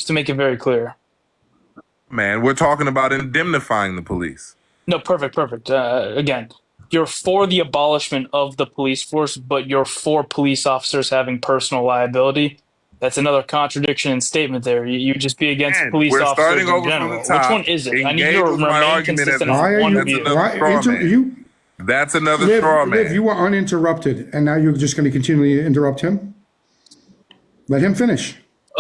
just to make it very clear. Man, we're talking about indemnifying the police. No, perfect. Again, you're for the abolishment of the police force, but you're for police officers having personal liability. That's another contradiction in statement there. You just be against Man, police we're officers starting in over from general. the top. Which one is it? I need you to Engage with my remain argument consistent as- on one That's view. another straw man. That's another straw man. Liv, you were uninterrupted, and now you're just going to continually interrupt him? Let him finish.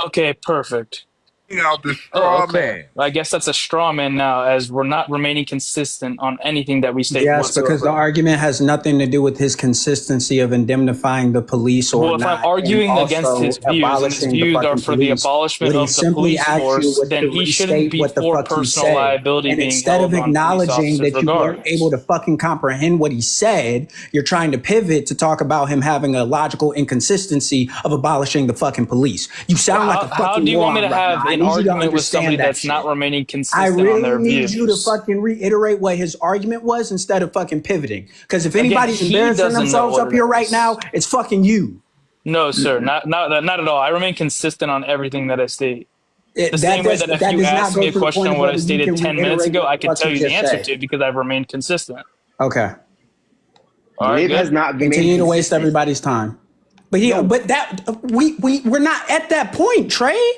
Okay, perfect. Out the straw man. I guess that's a straw man now, as we're not remaining consistent on anything that we state. Yes, whatsoever. because the argument has nothing to do with his consistency of indemnifying the police or well, if not. I'm arguing against his views, and his views are for the abolishment of the police force, then he shouldn't be for personal liability and being instead held of on acknowledging that you weren't regardless. able to fucking comprehend what he said, you're trying to pivot to talk about him having a logical inconsistency of abolishing the fucking police. You sound like a fucking How do you want me to moron have right an now. I need you to argument with somebody understand that that's not shit. remaining I consistent on their really need views? you to fucking reiterate what his argument was instead of fucking pivoting. Because if anybody's he embarrassing doesn't know themselves what up it here right is. now, it's fucking you. No, sir, not at all. I remain consistent on everything that I state. The same way that if you does not asked go me a to the question point on of what I whether you stated can 10 minutes reiterate ago, what I could the fuck tell you you the just answer said. to it because I've remained consistent. Okay. All right, Liv good. has not been Continue to waste everybody's time. But we're not at that point, Trey.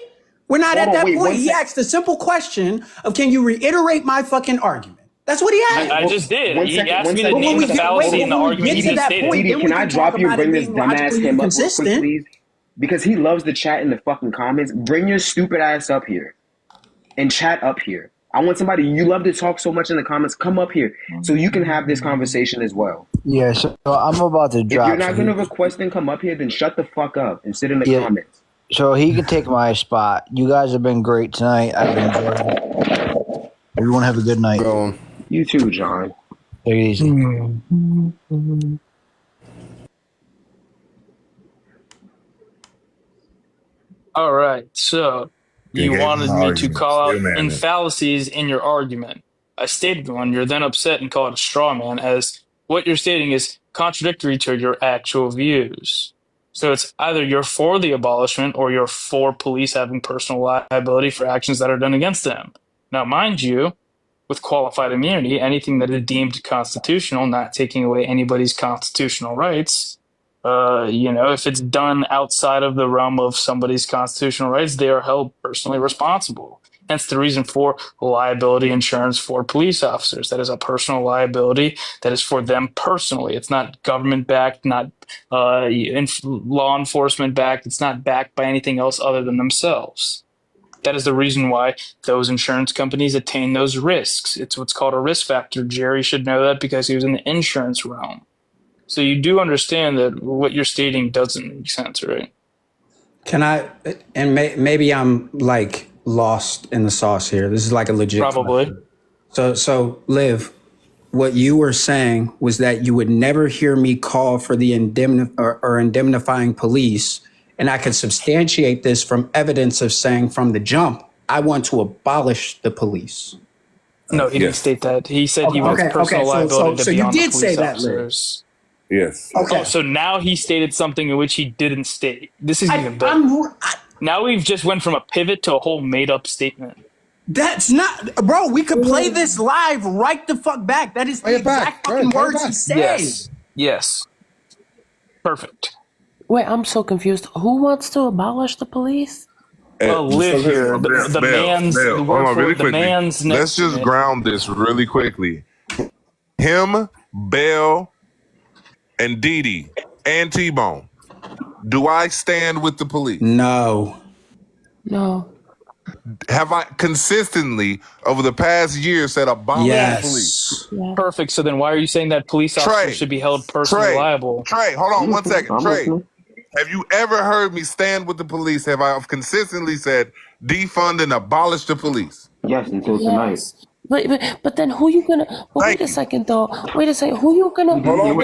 We're not at that point. He asked a simple question of, can you reiterate my fucking argument? That's what he asked. I just did. He asked me to name the fallacy in the argument he get to that stated. point, Didi, then can we I can drop talk you and about it bring this being dumbass logically him up real quick, inconsistent. please? Because he loves to chat in the fucking comments. Bring your stupid ass up here and chat up here. I want somebody, you love to talk so much in the comments, come up here so you can have this conversation as well. Yeah, so I'm about to drop. If you're not going to request and come up here, then shut the fuck up and sit in the comments. So he can take my spot. You guys have been great tonight. I've enjoyed it. Everyone have a good night. You too, John. Take it easy. All right, so you wanted me to call out fallacies in your argument. I stated one. You're then upset and call it a straw man, as what you're stating is contradictory to your actual views. So it's either you're for the abolishment or you're for police having personal liability for actions that are done against them. Now, mind you, with qualified immunity, anything that is deemed constitutional, not taking away anybody's constitutional rights, if it's done outside of the realm of somebody's constitutional rights, they are held personally responsible. Hence the reason for liability insurance for police officers. That is a personal liability that is for them personally. It's not government backed, not law enforcement backed. It's not backed by anything else other than themselves. That is the reason why those insurance companies attain those risks. It's what's called a risk factor. Jerry should know that because he was in the insurance realm. So you do understand that what you're stating doesn't make sense, right? Can I, and maybe I'm like lost in the sauce here. This is like a legit Probably. question. So Liv, what you were saying was that you would never hear me call for the indemnifying police, and I could substantiate this from evidence of saying from the jump, I want to abolish the police. No, he didn't state that. He said he wants personal liability to be on the police officers. Yes. Okay. Oh, so now he stated something in which he didn't state. This is even better. Now we've just went from a pivot to a whole made-up statement. That's not, bro. We could play this live right the fuck back. That is the exact fucking words he said. Yes. Perfect. Wait, I'm so confused. Who wants to abolish the police? Live here. The man's Let's just ground this really quickly. Him, Bell, and Didi, and T-Bone. Do I stand with the police? No. Have I consistently, over the past year, said abolish the police? Yeah. Perfect. So then why are you saying that police officers should be held personally liable? Trey, hold on 1 second. Trey, have you ever heard me stand with the police? Have I consistently said defund and abolish the police? Yes, until tonight. But then who you gonna? Wait a second though. Wait a second. Who you gonna? Hold on,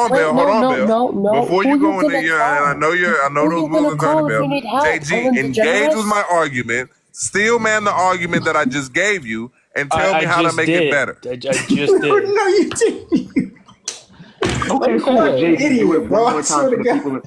Bill. No. Before you go in there, I know those moves are coming, Bill. JG, engage with my argument. Still man the argument that I just gave you and tell me how to make it better. I just did. No, you didn't. Okay, cool. JG, do it one more time for the people.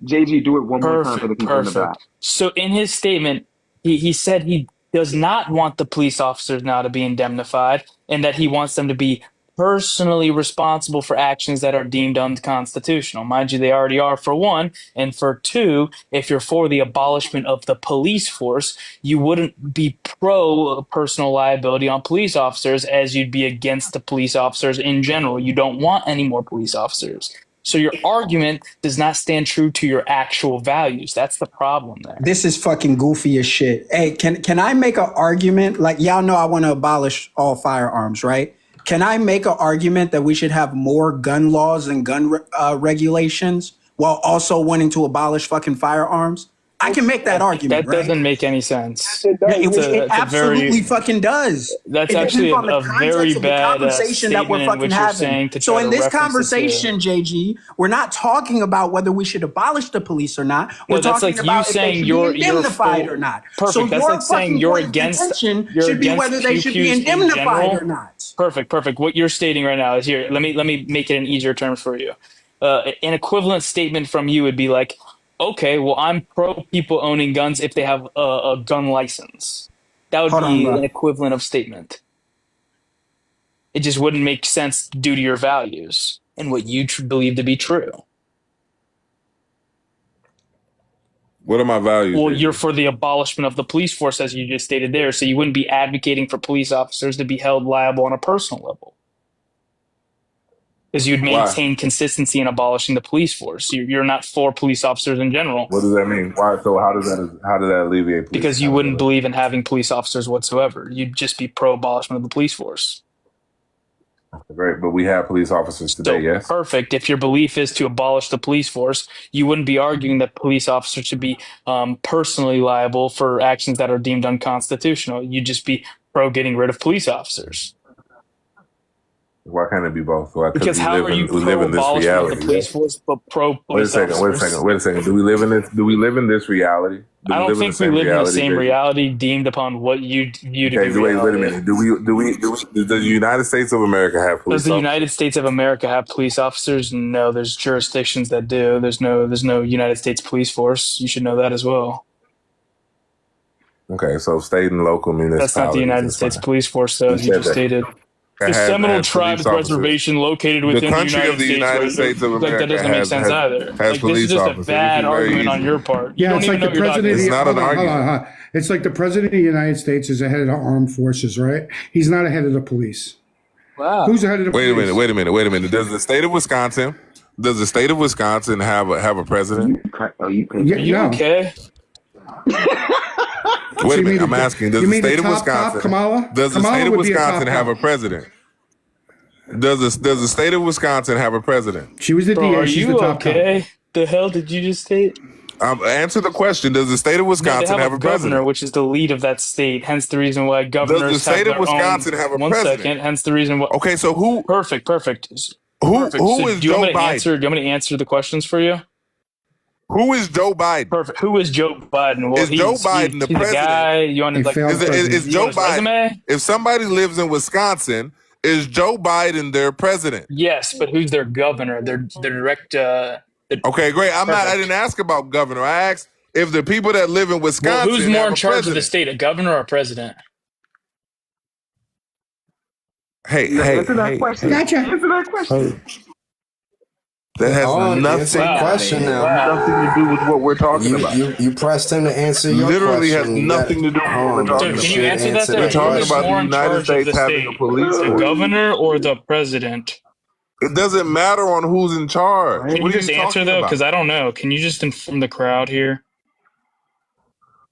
JG, do it one more time for the people in the back. So in his statement, He said he does not want the police officers now to be indemnified, and that he wants them to be personally responsible for actions that are deemed unconstitutional. Mind you, they already are, for one. And for two, if you're for the abolishment of the police force, you wouldn't be pro personal liability on police officers as you'd be against the police officers in general. You don't want any more police officers. So your argument does not stand true to your actual values. That's the problem there. This is fucking goofy as shit. Hey, can I make an argument? Like, y'all know I want to abolish all firearms, right? Can I make an argument that we should have more gun laws and gun regulations while also wanting to abolish fucking firearms? I can make that argument. That doesn't make any sense. It absolutely fucking does. That's actually a very bad statement in which you're saying to try So in to this reference conversation, JG, we're not talking about whether we should abolish the police or not. We're talking about if they should be indemnified or not. Perfect. So that's like saying you're against. Should be whether they should be indemnified or not. Perfect. What you're stating right now is here. Let me make it in easier terms for you. An equivalent statement from you would be like, okay, well, I'm pro people owning guns if they have a gun license. That would be an equivalent of statement. It just wouldn't make sense due to your values and what you believe to be true. What are my values? Well, you're for the abolishment of the police force, as you just stated there, so you wouldn't be advocating for police officers to be held liable on a personal level. Because you'd maintain consistency in abolishing the police force. You're not for police officers in general. What does that mean? Why? So how does that alleviate police? Because you wouldn't believe in having police officers whatsoever. You'd just be pro abolishment of the police force. Great, but we have police officers today, yes? Perfect. If your belief is to abolish the police force, you wouldn't be arguing that police officers should be personally liable for actions that are deemed unconstitutional. You'd just be pro getting rid of police officers. Why can't it be both? Because how are you pro abolishment of the police force, but pro police officers? Wait a second. Do we live in this reality? I don't think we live in the same reality deemed upon what you view to be reality. Wait a minute. Does the United States of America have police officers? Does the United States of America have police officers? No, there's jurisdictions that do. There's no United States police force. You should know that as well. Okay, so state and local municipalities. That's not the United States police force, though, as you just stated. The Seminole Tribes Reservation located within the country of the United States of America. Like, that doesn't make sense either. Like, this is just a bad argument on your part. Yeah, it's like the president. It's not an argument. It's like the president of the United States is the head of the armed forces, right? He's not a head of the police. Wow. Who's the head of the police? Wait a minute. Does the state of Wisconsin have a president? Are you okay? Wait a minute, I'm asking, does the state of Wisconsin have a president? Does the state of Wisconsin have a president? She was the DA, she's the top cop. The hell did you just state? Answer the question. Does the state of Wisconsin have a president? Governor, which is the lead of that state. Hence the reason why governors have their own. Does the state of Wisconsin have a president? 1 second. Hence the reason why. Okay, so who? Perfect. Who is Joe Biden? Do you want me to answer the questions for you? Who is Joe Biden? Perfect. Who is Joe Biden? Well, is Joe Biden the president? Guy, you want to, is Joe Biden? If somebody lives in Wisconsin, is Joe Biden their president? Yes, but who's their governor? Their direct. Okay, great. I didn't ask about governor. I asked if the people that live in Wisconsin. Well, who's more in charge of the state, a governor or a president? Answer that question. Gotcha. Answer that question. That has nothing to do with what we're talking about. You pressed him to answer your literally question. Has nothing to do with what we're talking about. Can you answer that? We're talking about the United States having a police force. The governor or the president? It doesn't matter on who's in charge. Can you just answer though? Because I don't know. Can you just inform the crowd here?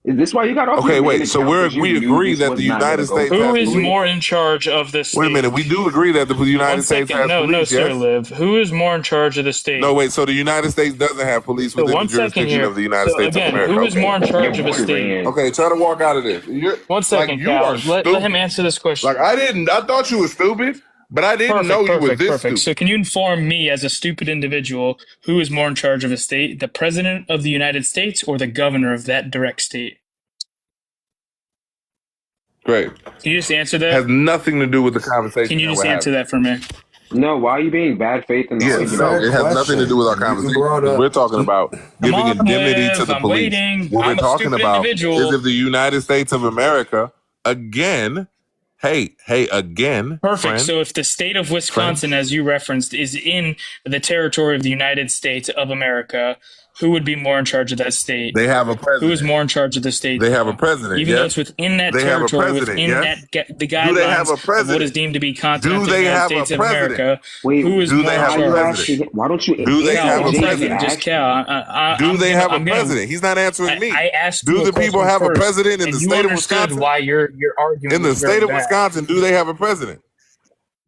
Is this why you got off? Okay, wait. So we agree that the United States. Who is more in charge of the state? Wait a minute. We do agree that the United States has police. No, sir, Liv. Who is more in charge of the state? No, wait. So the United States doesn't have police within the jurisdiction of the United States of America. Who is more in charge of a state? Okay, try to walk out of this. 1 second, Cal. Let him answer this question. I thought you were stupid. But I didn't know you were this stupid. So can you inform me as a stupid individual who is more in charge of a state, the president of the United States or the governor of that direct state? Great. Can you just answer that? Has nothing to do with the conversation. Can you just answer that for me? No, why are you being bad faith in the Yeah, argument? no, it has question. nothing to do with our You conversation. brought up- We're talking about giving on, indemnity to Liv, the I'm police. waiting. What I'm we're a talking stupid about individual. is if the United States of America, again, again, Perfect. friend, So if the state of Wisconsin, as you referenced, is in the territory of the United States of America, who would be more in charge of that state? they have a president. Who is more in charge of the state? They have a president, Even though yes. it's within that They have a territory, president, within yes. the Do they have guidelines a of president? what is deemed to be continental Do they United have a States of president? America, Wait, who is do more they in have a Why you charge? president? asking? Why don't you? Do they Cal, have a one president? second, just Cal. Do they have a I'm gonna- president? He's not answering me. I asked Do you a the people question have a first, president in and the you state of understood Wisconsin? why your argument In the was very state of bad. Wisconsin, do they have a president?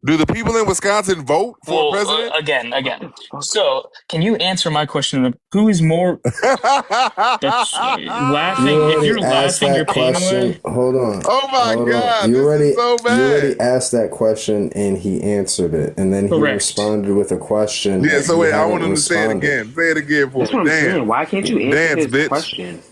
Do the people in Wisconsin vote for a president? Again. So, can you answer my question of who is more? That's laughing. You If you're already asked laughing, you're that paying question. away. Hold on. Oh my Hold God, on. You this already, is so bad. You already asked that question and he answered it, and then he Correct. responded with a question. Yeah, that so you wait, I haven't want him to say it responded. again. Say it again for That's me. what I'm saying. Why can't you answer Dance, his bitch. question?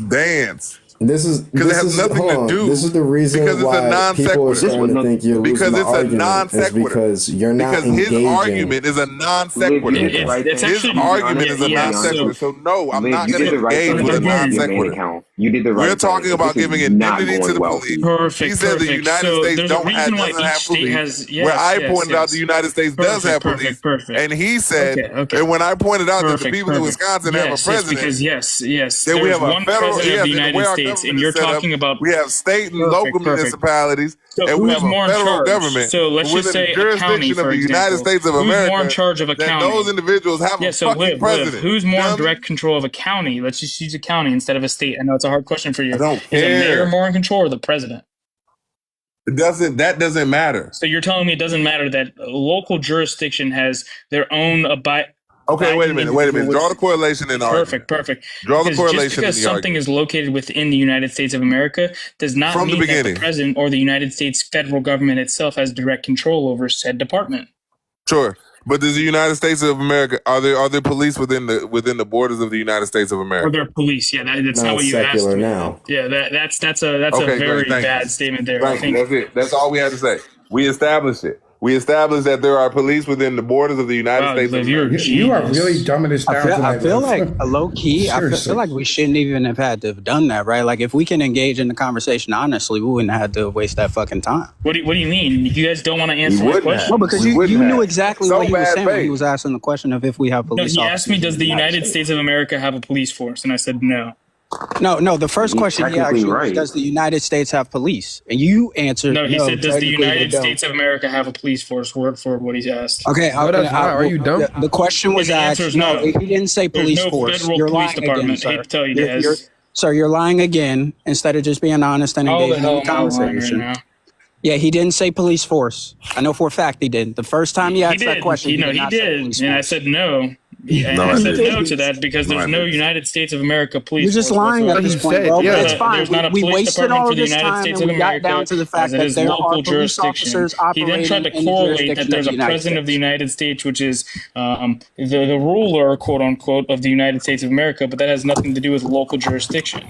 Dance. This is Because it has nothing hold to on. do. This is the reason because it's a why non people are sequitur. starting to think you're Because losing the it's a argument. non It's sequitur. because you're not Because engaging. his argument is a non sequitur. Liv, you did the right It's thing. His actually- argument is a yeah, non sequitur. so- So no, I'm Liv, not you going did to the right engage thing with a to non open your main sequitur. account. You did the right We're thing. talking about This is giving not indemnity to going the well for police. you. Perfect. He said the perfect. United So States there's a don't reason why doesn't each have state police. has. Yes, where I yes, pointed out yes. the United States does have police. Perfect. And he said, Okay. and when I pointed out that the Perfect. people in Wisconsin have a Yes, president, because yes, then we there's have a one federal, president of the and the way United our States, government and you're is set up, talking about. we have state and local municipalities, So and who we is have a more in federal charge? government So let's just within say the a county, jurisdiction for of the United example. States of Who's America. more in charge of a that county? those individuals have Yeah, a so fucking president. who's more in Dummy. direct control of a county? Let's just use a county instead of a state. I know it's a hard question for you. I don't Is the mayor care. more in control or the president? That doesn't matter. So you're telling me it doesn't matter that a local jurisdiction has their own Okay, wait a minute. Draw the correlation in the argument. Perfect. Draw the Because correlation just because in the something argument. is located within the United States of America does not From the mean that the beginning. president or the United States federal government itself has direct control over said department. Sure. But does the United States of America, are there police within the borders of the United States of Or America? their police? Yeah, that's Now not what it's you asked secular me. now. Yeah, that's a Okay, very great, thank you. bad statement there. I Thank you. think That's it. That's all we had to say. We established it. We established that there are police within the borders of the United Wow, States of Liv, you're America. You are genius. really dumbing us down I tonight. feel Liv. like low key. I Seriously. feel like we shouldn't even have had to have done that, right? Like if we can engage in the conversation honestly, we wouldn't have had to waste that fucking time. What do you mean? You guys don't want to answer my wouldn't question? have. Well, because We you wouldn't knew have. exactly So what he was bad saying when he faith. was asking the question of if we have No, police he officers. asked me, does in the United States of America have a police force? And I said no. No. The first He's question he asked technically you was, right. does the United States have police? And you answered No, he said, does the technically they United don't. States of America have a police force? Word for what he's asked. Okay, No, that's not. Are you dumb? The question was The answer asked. is no. He didn't say There's police no force. federal You're police lying department. again, Hate sir. to tell you, You're- Daz. Sir, you're lying again instead of just being honest and How the engaging in hell the am I lying right conversation. now? Yeah, he didn't say police force. I know for a fact he didn't. The first time he asked that question, He did did. not say And police I force. said no. And No, I I said didn't. no to that because No, there's I no didn't. United States of America police You're just force lying at whatsoever. this point, bro. Yeah. But it's fine. There's not a We police wasted department all for the this United time States and of we got America down to the fact as it that is there local are police jurisdiction. officers He then operating tried to in the correlate that jurisdiction there's of a the United president of the States. United States, which is the ruler, quote unquote, of the United States of America, but that has nothing to do with local jurisdiction.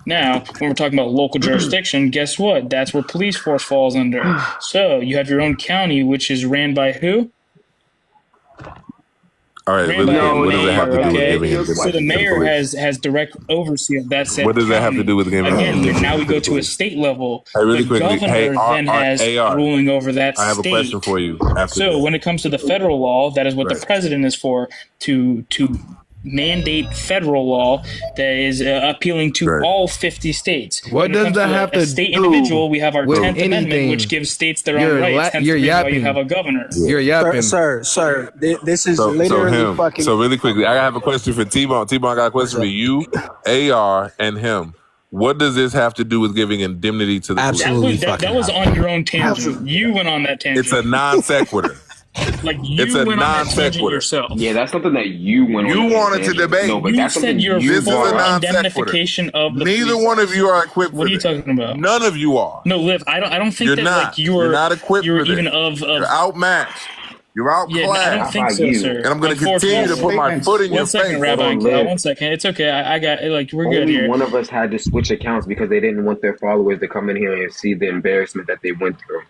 Now, when we're talking about local jurisdiction, guess what? That's where police force falls under. So you have your own county, which is ran by who? All right, Ran really by quick, a what does that have to do with mayor, giving okay? So the indemnity to the mayor police? has direct oversee of that said What does that have to county. do with giving Again, indemnity now we to go the to a police? state level. Hey, really The quickly, governor hey, then has AR, ruling over that I have a state. question for you after So this. when it comes to the federal law, that is what Right. the president is for, to mandate federal law that is appealing to Right. all 50 states. What When it does comes that to have a to state do individual, we have our with 10th Amendment, anything? which gives states their You're own rights. Hence you're the reason why you yapping. have a governor. You're yapping. Sir, this is So literally fucking. So really quickly, I have a question for T-Bone. T-Bone, I got a question for you, AR, and him. What does this have to do with giving indemnity to the police? Absolutely. That was on your own tangent. You went on that tangent. It's a non sequitur. Like you It's a went on that tangent non-sequitur. yourself. Yeah, that's something that you went on. You a wanted to tangent. debate. No, but You that's something said you're you This is a for brought up. non- indemnification of the Neither police. one of you are equipped What for are you this. talking about? None of you are. No, Liv, I don't think You're that not. like you're not equipped you're for this. even of You're outmatched. You're yeah, I outclassed. don't think How so, about you? sir. And I'm going to continue to put my Statements. foot in your One second, face. Rabbi. Hold on, Liv. 1 second. It's okay. I got it. Like we're good Only here. one of us had to switch accounts because they didn't want their followers to come in here and see the embarrassment that they went through.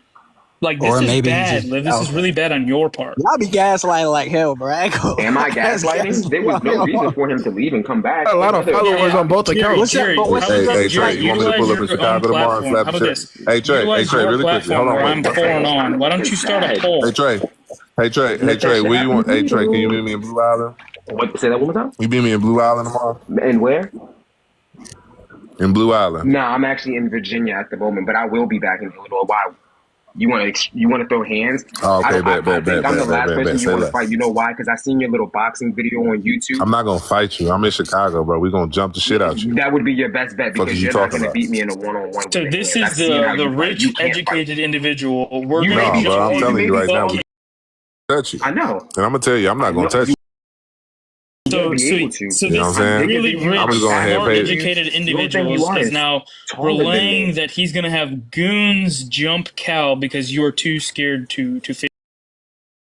Like, this Or is maybe he bad, just Liv. This is really bad on your part. Y'all be gaslighting like hell, bro. Am I gaslighting? There was no reason for him to leave and come back. A lot of followers on both accounts. Jerry, But what's how the- about Hey, Jerry, Trey, you want me to pull up in utilize your Chicago own tomorrow and platform. slap How the about shit? this? Hey, Trey, Utilize really your quickly. platform Hold on, where wait. I'm pouring on. Why don't you start a poll? Hey, Trey, where you want? Hey, Trey, can you meet me in Blue Island? What? Say that one more time. You meet me in Blue Island tomorrow? And where? In Blue Island. Nah, I'm actually in Virginia at the moment, but I will be back in Illinois. Why? You want to throw hands? Oh, okay, I think I'm the last person you Say want to less. fight. You know why? Because I seen your little boxing video on YouTube. I'm not gonna fight you. I'm in Chicago, bro. We're gonna jump the shit out you. That would be your best bet Fuck because is you you're not talking going to about? beat me in a one-on-one. So this is the rich, educated individual. We're You going No, to bro. I'm you telling may you be right now, fucking- we touch you. I know. And I'm gonna tell you, I'm not gonna touch you. So, be so, able to. so You know this what I'm saying? really rich, I'm just going ahead and more pay it. educated You individual are is now taller than relaying me. that he's going to have goons jump Cal because you are too scared to face.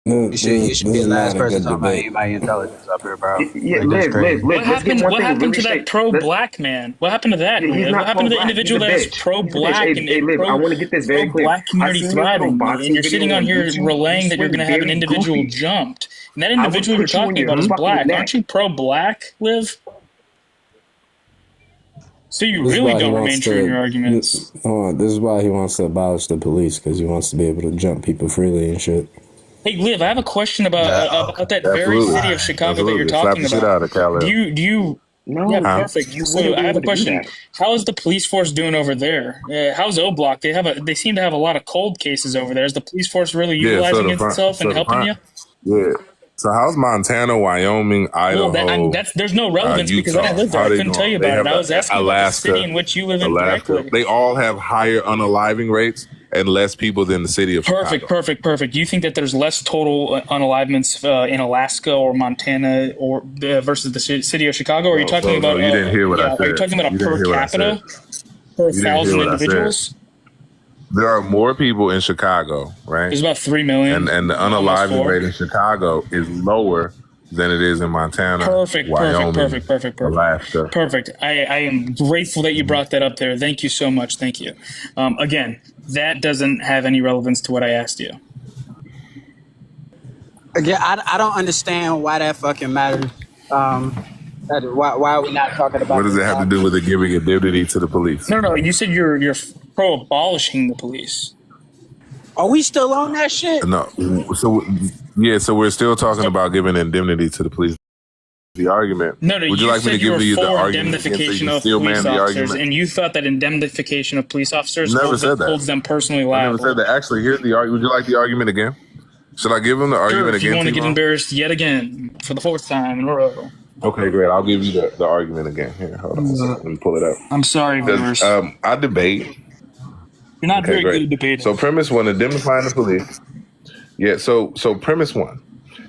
You should be the last person talking about anybody intelligence up here, bro. Yeah, Like, that's crazy. What happened? What happened to that pro-black man? What happened to that? He's Man? not What happened to the pro-black. individual He's a that is bitch. pro-black He's a bitch. Hey, Liv, I want to get this very clear. pro-black community I seen your little thriving, boxing and you're video sitting on here YouTube. relaying that you're going to have an very individual goofy. jumped, and that I would individual you're put you on talking your about is fucking black. neck. Aren't you pro-black, Liv? So you This is really why he don't wants remain true in your arguments. This is why he wants to abolish the police, because he wants to be able to jump people freely and shit. Hey, Liv, I have a question about that very Absolutely. city of Chicago that Absolutely. you're Slap talking the shit about. out of Cal. Do you? No, Yeah, Huh? perfect. you So wouldn't be I have a able to do question. that. How is the police force doing over there? How's O Block? They seem to have a lot of cold cases over there. Is the police force really utilizing itself and helping you? Yeah. So how's Montana, Wyoming, Idaho? Well, there's no relevance because I don't live there. I couldn't tell you about it. I was asking about the city in which you live in directly. They all have higher unaliving rates and less people than the city of Chicago. Perfect. Do you think that there's less total unalivements in Alaska or Montana or versus the city of Chicago? Or are you talking about? You didn't hear what I said. Are you talking about You a didn't per hear what I capita said. per You didn't hear 1,000 what I said. individuals? There are more people in Chicago, right? There's about 3 million. And the unaliving rate in Chicago is lower than it is in Montana, Wyoming, Perfect. Alaska. Perfect. I am grateful that you brought that up there. Thank you so much. Thank you. Again, that doesn't have any relevance to what I asked you. Again, I don't understand why that fucking matters. Why are we not talking about? What does it have to do with it giving indemnity to the police? No. You said you're pro abolishing the police. Are we still on that shit? No. So we're still talking about giving indemnity to the police. The argument. No. Would you like me to give you the argument indemnification of police officers, and you thought that indemnification of police officers holds them personally liable. I never said that. Actually, here's the argument. Would you like the argument again? Should I give him the argument if you again? want to get embarrassed yet again for the 4th time in a row. Okay, great. I'll give you the argument again. Here, hold on. Let me pull it up. I'm sorry, viewers. I debate. You're not very good at debating. So premise one, indemnifying the police. Yeah, so premise one,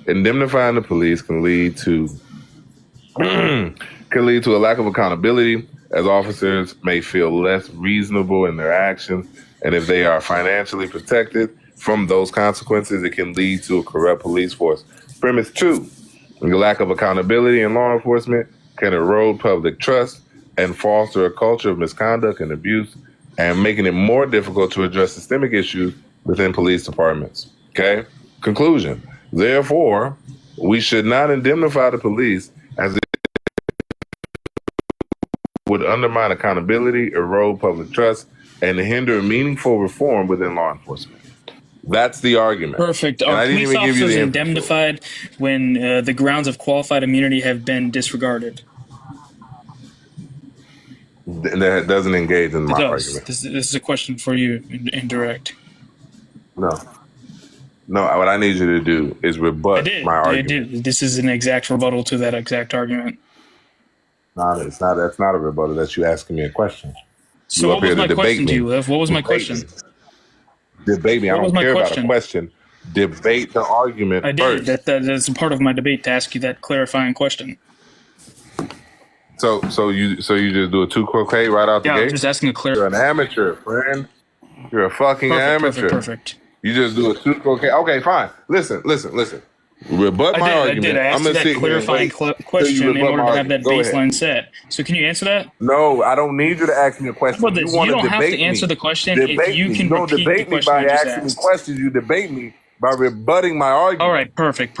indemnifying the police can lead to a lack of accountability, as officers may feel less reasonable in their actions, and if they are financially protected from those consequences, it can lead to a corrupt police force. Premise two, the lack of accountability in law enforcement can erode public trust and foster a culture of misconduct and abuse, and making it more difficult to address systemic issues within police departments. Okay? Conclusion. Therefore, we should not indemnify the police, as it would undermine accountability, erode public trust, and hinder meaningful reform within law enforcement. That's the argument. Perfect. Are police officers indemnified when the grounds of qualified immunity have been disregarded? That doesn't engage in my argument. This is a question for you, indirect. No, what I need you to do is rebut my argument. I did. This is an exact rebuttal to that exact argument. No, it's not. That's not a rebuttal. That's you asking me a question. So what was my question to you, Liv? What was my question? Debate me. I don't care about a question. Debate the argument first. I did. That's a part of my debate to ask you that clarifying question. So you just do a 2 croquet right out the gate? Yeah, I'm just asking a clear. You're an amateur, friend. You're a fucking amateur. Perfect. You just do a 2 croquet. Okay, fine. Listen. Rebut my I argument. did. I asked you that clarifying question in order to have that baseline set. So can you answer that? No, I don't need you to ask me a question. How about this? You don't have to answer the question if you can repeat the question you just asked. Me questions. You debate me by rebutting my argument. All right, perfect.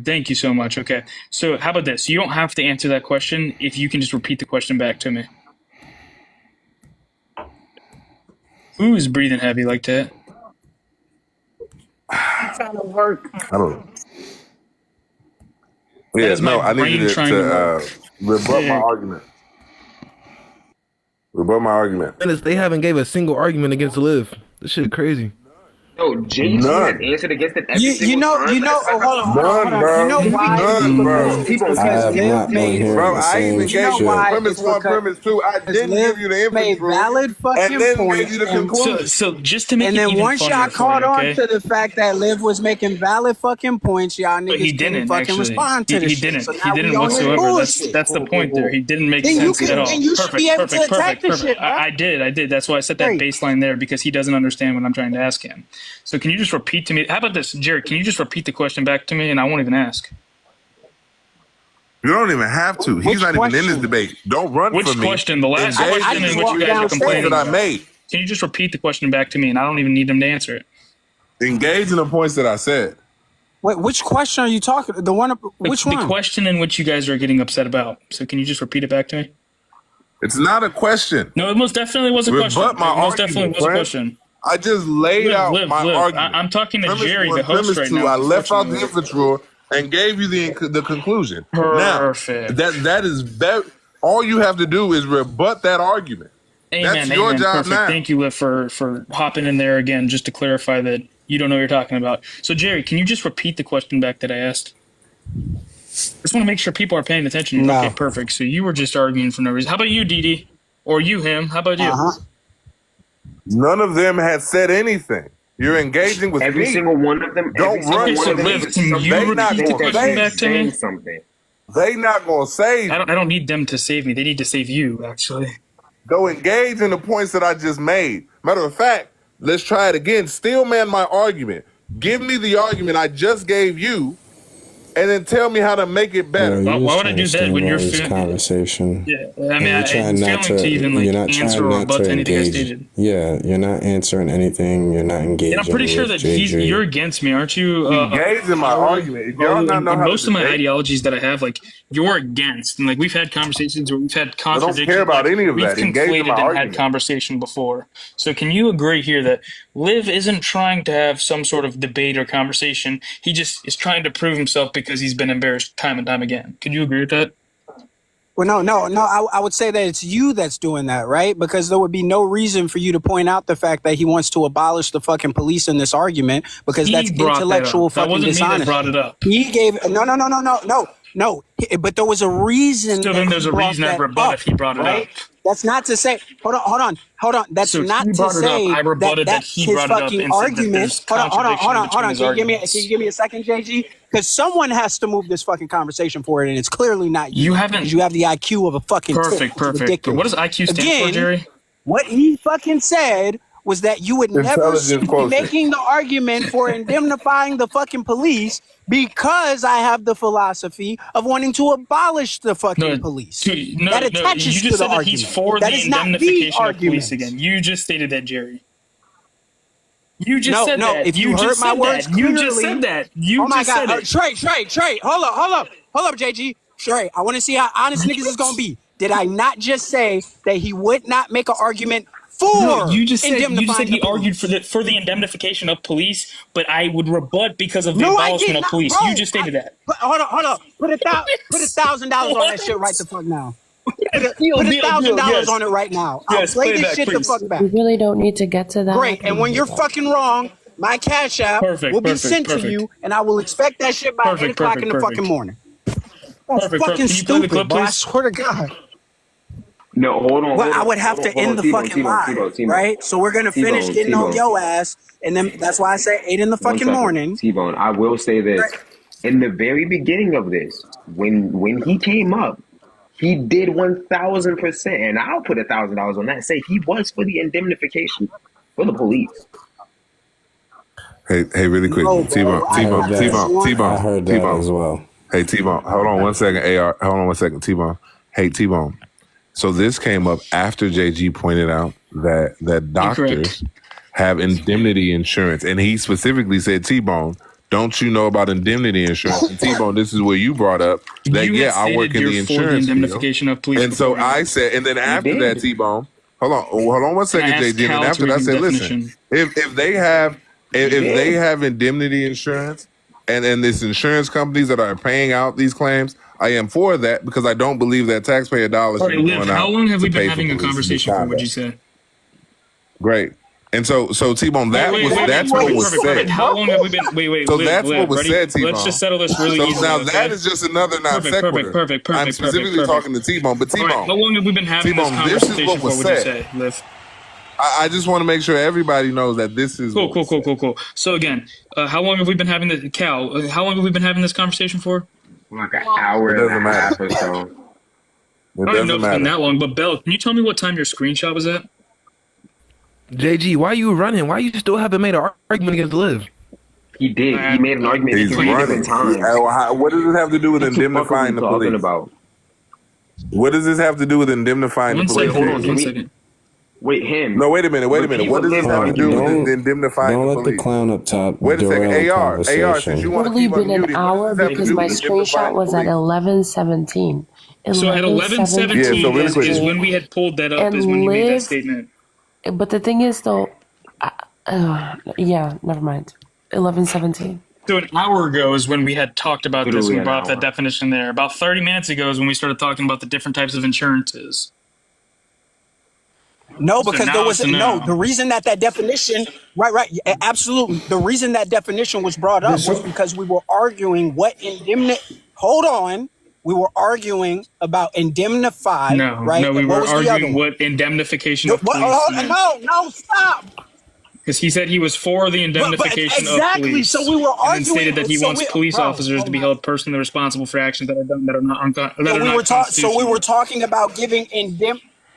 Thank you so much. Okay, so how about this? You don't have to answer that question if you can just repeat the question back to me. Who is breathing heavy like that? I'm trying to work. I don't know. Yeah, no, I need you to rebut my argument. Rebut my argument. And they haven't gave a single argument against Liv. This shit crazy. No, JC has answered against it every single time. Hold on. You know why? Bro. I have not been hearing the I even same gave shit. you premise 1, premise 2. I didn't give you the inference rule, valid fucking and then points. gave you the conclusion. So just to make And it then even once funnier y'all for caught you, on okay? to the fact that Liv was making valid fucking points, y'all But he niggas didn't didn't fucking actually. respond to this He shit. didn't. So He now didn't we on this whatsoever. bullshit. That's the point there. He didn't make Then you sense at all. then you should be able to attack this shit, bro. I did. That's why I set that Great. baseline there because he doesn't understand what I'm trying to ask him. So can you just repeat to me? How about this, Jared? Can you just repeat the question back to me and I won't even ask? You don't even have to. He's not even in this debate. Don't run Which from me. question? The last question in which you guys are complaining that I made. Can you just repeat the question back to me and I don't even need him to answer it? Engage in the points that I said. Wait, which question are you talking? The one? Which one? The question in which you guys are getting upset about. So can you just repeat it back to me? It's not a question. No, it most definitely was a question. Rebut my It most argument, definitely was a friend. question. I just laid out my argument. I'm talking to Premise Jerry, 1, the host premise right 2, now. I left out the inference rule and gave you the conclusion. Perfect. Now, that is very. All you have to do is rebut that argument. Amen. That's your job Perfect. now. Thank you, Liv, for hopping in there again, just to clarify that you don't know what you're talking about. So, Jerry, can you just repeat the question back that I asked? Just want to make sure people are paying attention. No. Okay, perfect. So you were just arguing for no reason. How about you, Didi? Or you, him? How about you? None of them has said anything. You're engaging with Every me. single one of them. Don't run So, from me. Liv, can you They not repeat the gonna question back to me? Something. They not gonna save. I don't need them to save me. They need to save you, actually. Go engage in the points that I just made. Matter of fact, let's try it again. Still man my argument. Give me the argument I just gave you, and then tell me how to make it better. Bro, Why would I do that when you're this failing? conversation? Yeah, I mean, You're I'm trying not failing to even you're not answer trying or not rebut to anything I engage. stated. Yeah, you're not answering anything. You're not engaging. And I'm pretty sure with that JJ. you're against me, aren't you? Engage in my argument. If y'all not know how most to of my debate, ideologies that I have, like you're against, and like we've had conversations where we've had contradictions. care about like, any of we've that. Engage in conflated my and argument. had conversation before. So can you agree here that Liv isn't trying to have some sort of debate or conversation? He just is trying to prove himself because he's been embarrassed time and time again. Could you agree with that? Well, no. I would say that it's you that's doing that, right? Because there would be no reason for you to point out the fact that he wants to abolish the fucking police in this argument because that's intellectual fucking wasn't dishonesty. me that brought it up. He gave no. But there was a reason. Still, then there's a reason I'd rebut if he brought it up. That's not to say. Hold on. That's So not he to brought it say up. I rebutted that that's he his brought it up fucking and said that argument. there's Hold on. contradiction between Can his you give me a second, JG? Because someone has to move this fucking conversation forward, and it's clearly not you. You haven't. 'Cause you have the IQ of a fucking tick. Perfect. It's ridiculous. What does IQ stand for, Jerry? What he fucking said was that you would never Intelligence be quotient. making the argument for indemnifying the fucking police because I have the philosophy of wanting to abolish the fucking police. That attaches you to just the said that argument. he's for That the is not the indemnification of police argument. again. You just stated that, Jerry. You just No, said that. if you heard just my said words that. You just clearly- said that. You Oh my just said God. it. Trey. Hold up, JG. Trey, I want to see how honest niggas is going to be. Did I not just say that he would not make an argument for No, you just said indemnifying he the argued police? for the indemnification of police, but I would rebut because of the No, I did abolishment of not, police. bro. You just stated that. Hold up. Put $1,000 on that shit right the fuck now. Put Deal, $1,000 yes. on it right now. Yes, I'll play play this back, shit please. the fuck back. We really don't need to get to that. Great. And when you're fucking wrong, my Cash App will be sent to you, and I will expect that shit by 8 o'clock in the fucking morning. That's fucking Can you play the stupid, clip, bro. I please? swear to God. No, hold on. Well, I would have to end the fucking live, right? So we're gonna finish getting on your ass, and then that's why I say 8 in the fucking morning. T-Bone, I will say this. In the very beginning of this, when he came up, he did 1,000%, and I'll put $1,000 on that. Say he was for the indemnification for the police. Hey, really quick, No, T-Bone, bro, I T-Bone, just T-Bone, want. I T-Bone, heard that T-Bone. as well. Hey, T-Bone, hold on one second, AR. Hold on one second, T-Bone. Hey, T-Bone. So this came up after JG pointed out that Incorrect. doctors have indemnity insurance, and he specifically said, T-Bone, don't you know about indemnity insurance? And T-Bone, this is where you brought up that You had I work stated in you're the for the insurance field, indemnification of police and so beforehand. I said, and then You after that, did. T-Bone, hold on one And I second, asked JG, and then Cal to after that, I read the said, listen, definition. if they have You if they did. have indemnity insurance and this insurance companies that are paying out these claims, I am for that because I don't believe that taxpayer dollars All should right, be Liv, going how out long have to we been pay for having a police conversation for, would you misconduct. say? Great. And so T-Bone, That's that's what was perfect. said. How long have we been? Wait, So Liv, that's what was ready? said, T-Bone. Let's just settle this really So easily, now okay? that is just another non sequitur. I'm specifically talking to T-Bone, but All right, how T-Bone, long have we been having this T-Bone, this is conversation what for, was would you said. say, Liv? I just want to make sure everybody knows that this is what was said. So again, how long have we been having this, Cal, how long have we been having this conversation for? Like an hour It and doesn't a matter. half or so. It I don't even know doesn't if it's been matter. that long, but Bell, can you tell me what time your screenshot was at? JG, why you running? Why you still haven't made an argument against Liv? He did. He made an argument He's 3 running. different times. What does it have to do with What the fuck are we indemnifying the talking police? about? What does this have to do with indemnifying the One police? second, hold on, one we- second. Wait, him. No, wait a minute. Repeat What does this Liv have to said. do Don't- with indemnifying Don't the let the police? clown up top Wait a second, derail the AR, since you conversation. want to Literally keep been an unmuted, hour what does this have to because do my with screenshot indemnifying the was at police? 11:17. So at 11:17 Yeah, so really quick. is when we had pulled that up, And is when you made that Liv- statement. But the thing is, though, yeah, never mind. 11:17. So an hour ago is when we had talked about this Literally and we an brought up that hour. definition there. About 30 minutes ago is when we started talking about the different types of insurances. No, So because now there was it's a no. the reason that definition, right, yeah, absolutely. The reason that definition was brought up was because we were arguing what Hold on, we were arguing about indemnify, No, right? no, we And what were was the other arguing one? what indemnification of police meant. No, stop. Because he said he was for the indemnification exactly, of police. so we were and then arguing- stated that he so wants we- police bro, officers to be held personally responsible for actions that are done that are not So we were talking about giving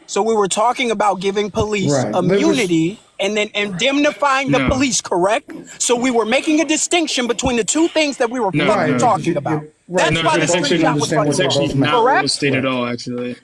So we were talking about giving police Right. immunity and then indemnifying the No. police, correct? So we were making a distinction between the two things that we were No, fucking no. talking about. Right. That's why the that's actually screenshot was understand what fucking they're actually both not what correct. was stated at all, actually.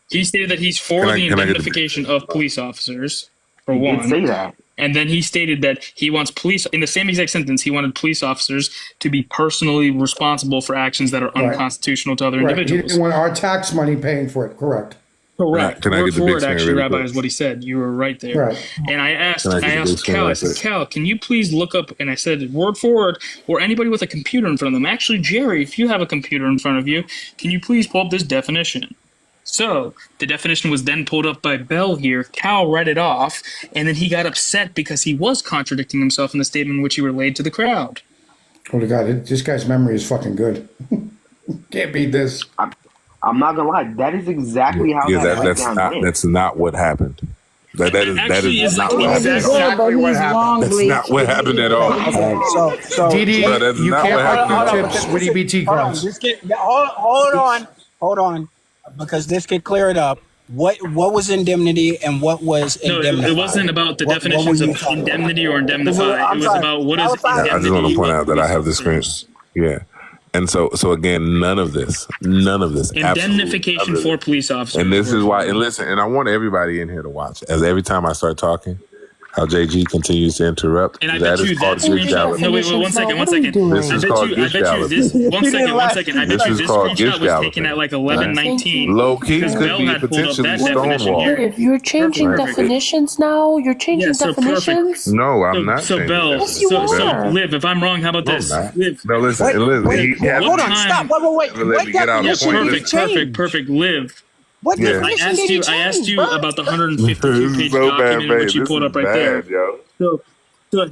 He stated that he's for Can I- the can I get the- indemnification of police officers, for He one. did say that. And then he stated that he wants police, in the same exact sentence, he wanted police officers to be personally responsible for actions that are Right. unconstitutional to other Right. He individuals. didn't want our tax money paying for it. Correct. Correct. Can I Word get the for big word, screen actually, really Rabbi, quick? is what he said. You were right there. Right. And I asked Can I get the big screen Cal, I really said, quick? Cal, can you please look up, and I said, word for word, or anybody with a computer in front of them. Actually, Jerry, if you have a computer in front of you, can you please pull up this definition? So the definition was then pulled up by Bell here. Cal read it off, and then he got upset because he was contradicting himself in the statement which he relayed to the crowd. Oh, God, this guy's memory is fucking good. Can't beat this. I'm not gonna lie. That is exactly how that breakdown went. That's not what happened. That Actually, is is not like what happened. exactly what happened. That's not what happened at all. So DD, Bro, that's you not can't what like happened. the tips with EBT hold on, cards. just hold on, because this could clear it up. What was indemnity and what was No, indemnify? it wasn't about the What definitions were you of talking about? indemnity or indemnify. I'm It was sorry. about what is Clarify. indemnity. I just want to point of out that I police have the screen. officers. Yeah. And so again, none of this, absolutely Indemnification none of for this. police officers. And this is why, and listen, and I want everybody in here to watch. As every time I start talking, how JG continues to interrupt. And I that bet you is called that good screenshot. jealousy. No, wait, one second. What are you doing? This is called I bet you jealousy. this. One second. I bet This you is this called screenshot was jealousy. taken at like 11:19. Low key Because could Bell be had pulled up potentially that definition Stonewall. here. If you're changing Perfect. definitions now, you're changing Yeah, so perfect. definitions. No, I'm not. So saying Bell, that. Yes, you so are. Liv, if I'm wrong, how about No, this? I'm not. Liv, No, listen, Wait, yeah, hold on, time- stop. Wait. Let What me get out of definition point. did he change? perfect. Liv, What Yeah. definition did he change? I asked you bro? about the This 152-page is so bad, document babe. which you This pulled is up right bad, there. yo. So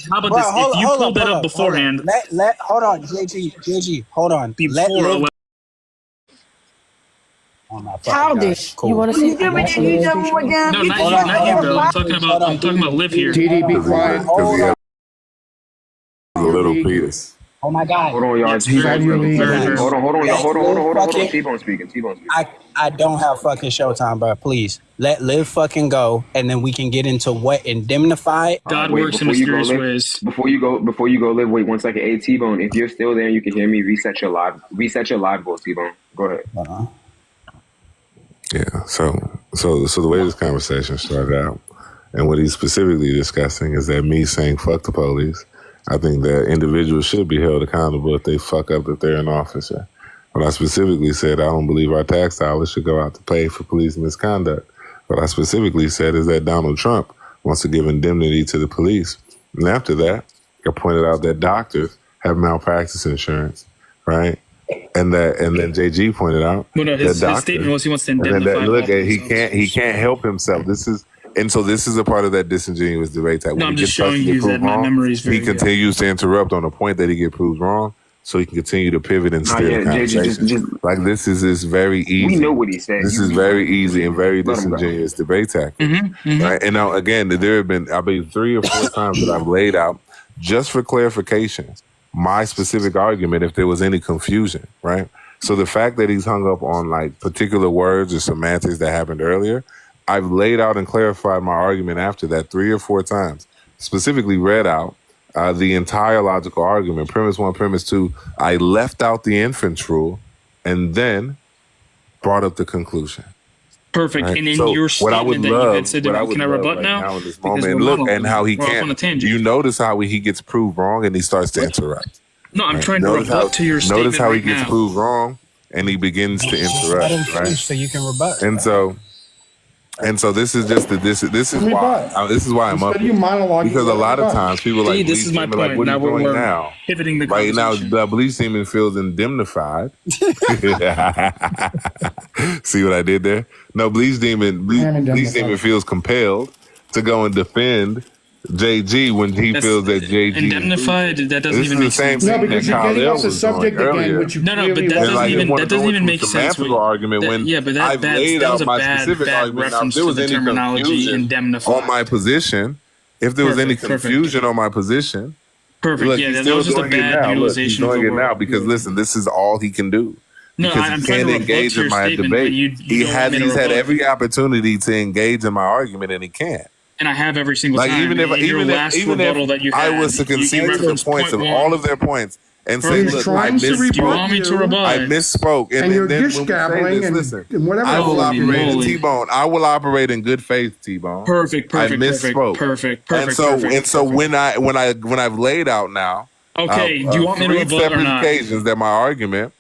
how about Bro, this? If you pulled that hold up beforehand, hold on, JG, hold on. Let before Liv. 11. Oh, my fucking Childish. gosh. Cool. You want to see? Give me the again. No, not Hold you, on, not hold you, on. bro. I'm talking about Liv here. DD, be quiet. Because he has a little penis. Oh my God. Hold on, y'all. Yes, T-Bone very, speaking. very, very. Hold on. Let Liv Hold on. fucking- T-Bone speaking. I don't have fucking showtime, bro. Please let Liv fucking go, and then we can get into what indemnified. God Wait, works in before you go, mysterious Liv. ways. Before you go, Liv. Wait 1 second. Hey, T-Bone, if you're still there and you can hear me, reset your live goals, T-Bone. Go ahead. Yeah. So the way this conversation started out, and what he's specifically discussing is that me saying fuck the police. I think that individuals should be held accountable if they fuck up if they're an officer. What I specifically said, I don't believe our tax dollars should go out to pay for police misconduct. What I specifically said is that Donald Trump wants to give indemnity to the police. And after that, I pointed out that doctors have malpractice insurance, right? And then JG pointed out His statement was he wants to indemnify. He can't help himself. This is a part of that disingenuous debate. That I'm just showing you that my memory is very he continues to interrupt on a point that he gets proved wrong, so he can continue to pivot and steer the conversation. Like this is very easy. We know what he said. This is very easy and very disingenuous debate tactic. Right? And now again, there have been 3 or 4 times that I've laid out just for clarification my specific argument if there was any confusion, right? So the fact that he's hung up on like particular words or semantics that happened earlier, I've laid out and clarified my argument after that 3 or 4 times, specifically read out the entire logical argument, premise 1, premise 2. I left out the inference rule and then brought up the conclusion. Perfect. Right? And in So your what I would statement that you love, had said, what I would can I love rebut right now? in this Because moment, we're look, and how he off on a can't. tangent. You notice how he gets proved wrong and he starts to interrupt. No, I'm Right? trying to rebut to your statement. Notice how he right gets now. proved wrong and he begins to interrupt, right? So you can rebut. And so this is just this is why I'm up Instead of you monologuing, because a lot of times people See, like this is my Bleach Demon, like, point. what are Now you doing we're now? pivoting the Right now, conversation. the Bleach Demon feels indemnified. See what I did there? No, Bleach Demon feels compelled to go and defend JG when he feels that JG indemnified. That doesn't this even is the make same sense. No, thing because that you're getting Kyle off the was subject doing again, earlier. which you No, but clearly that wasn't. doesn't even make sense. Semantical argument when Yeah, but I've laid that was out a my bad specific argument. Now, if reference there to was the any terminology confusion indemnified. on my position, if there was any Perfect. confusion on my position, Perfect. look, Yeah, he's that still was just a doing it bad now. Look, he's utilization of doing the it now word. because listen, this is all he can do. No, Because I'm he trying can't to rebut engage your in my statement, debate. but you don't want me to He's had rebut. every opportunity to engage in my argument, and he can't. And I have every single Like time. even if rebuttal that you had, I was to concede to the referenced points of point all one. of their points and say, He's look, I trying to misspoke. Do you want me to rebut? I misspoke. And you're then dish when we say gabbling this, and listen, whatever. I will Holy operate in moly. T-Bone. I will operate in good faith, T-Bone. Perfect. I misspoke. Perfect. And so when I've laid out now, Okay, do you want me to 3 rebut or separate not? occasions that my argument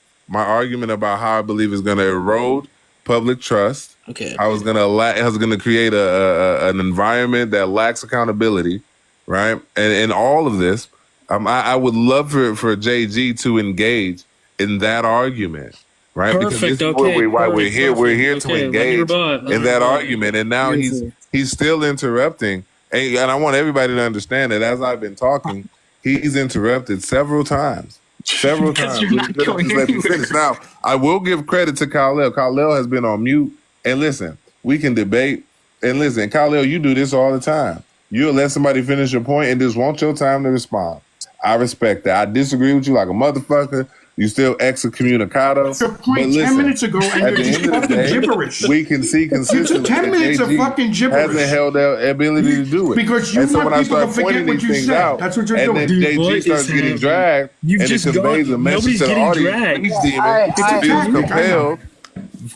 about how I believe is going to erode public trust. Okay. I was gonna create an environment that lacks accountability, right? And in all of this, I would love for JG to engage in that argument, right? Because this is why we're here. We're here to engage in that argument. And now he's still interrupting. And I want everybody to understand that as I've been talking, he's interrupted several times. Several times. You're not going Let me finish. Now, I will give credit to Kyle. Kyle has been on mute. And listen, we can debate. And listen, Kyle, you do this all the time. You'll let somebody finish your point and just want your time to respond. I respect that. I disagree with you like a motherfucker. You still excommunicado. Your point 10 minutes ago, and you're just fucking gibberish. We can see consistently. You took 10 minutes of fucking gibberish. Hasn't held their ability to do it. Because you want people to forget what you said. That's what you're doing. And then JG starts getting dragged, and it conveys a message to the audience.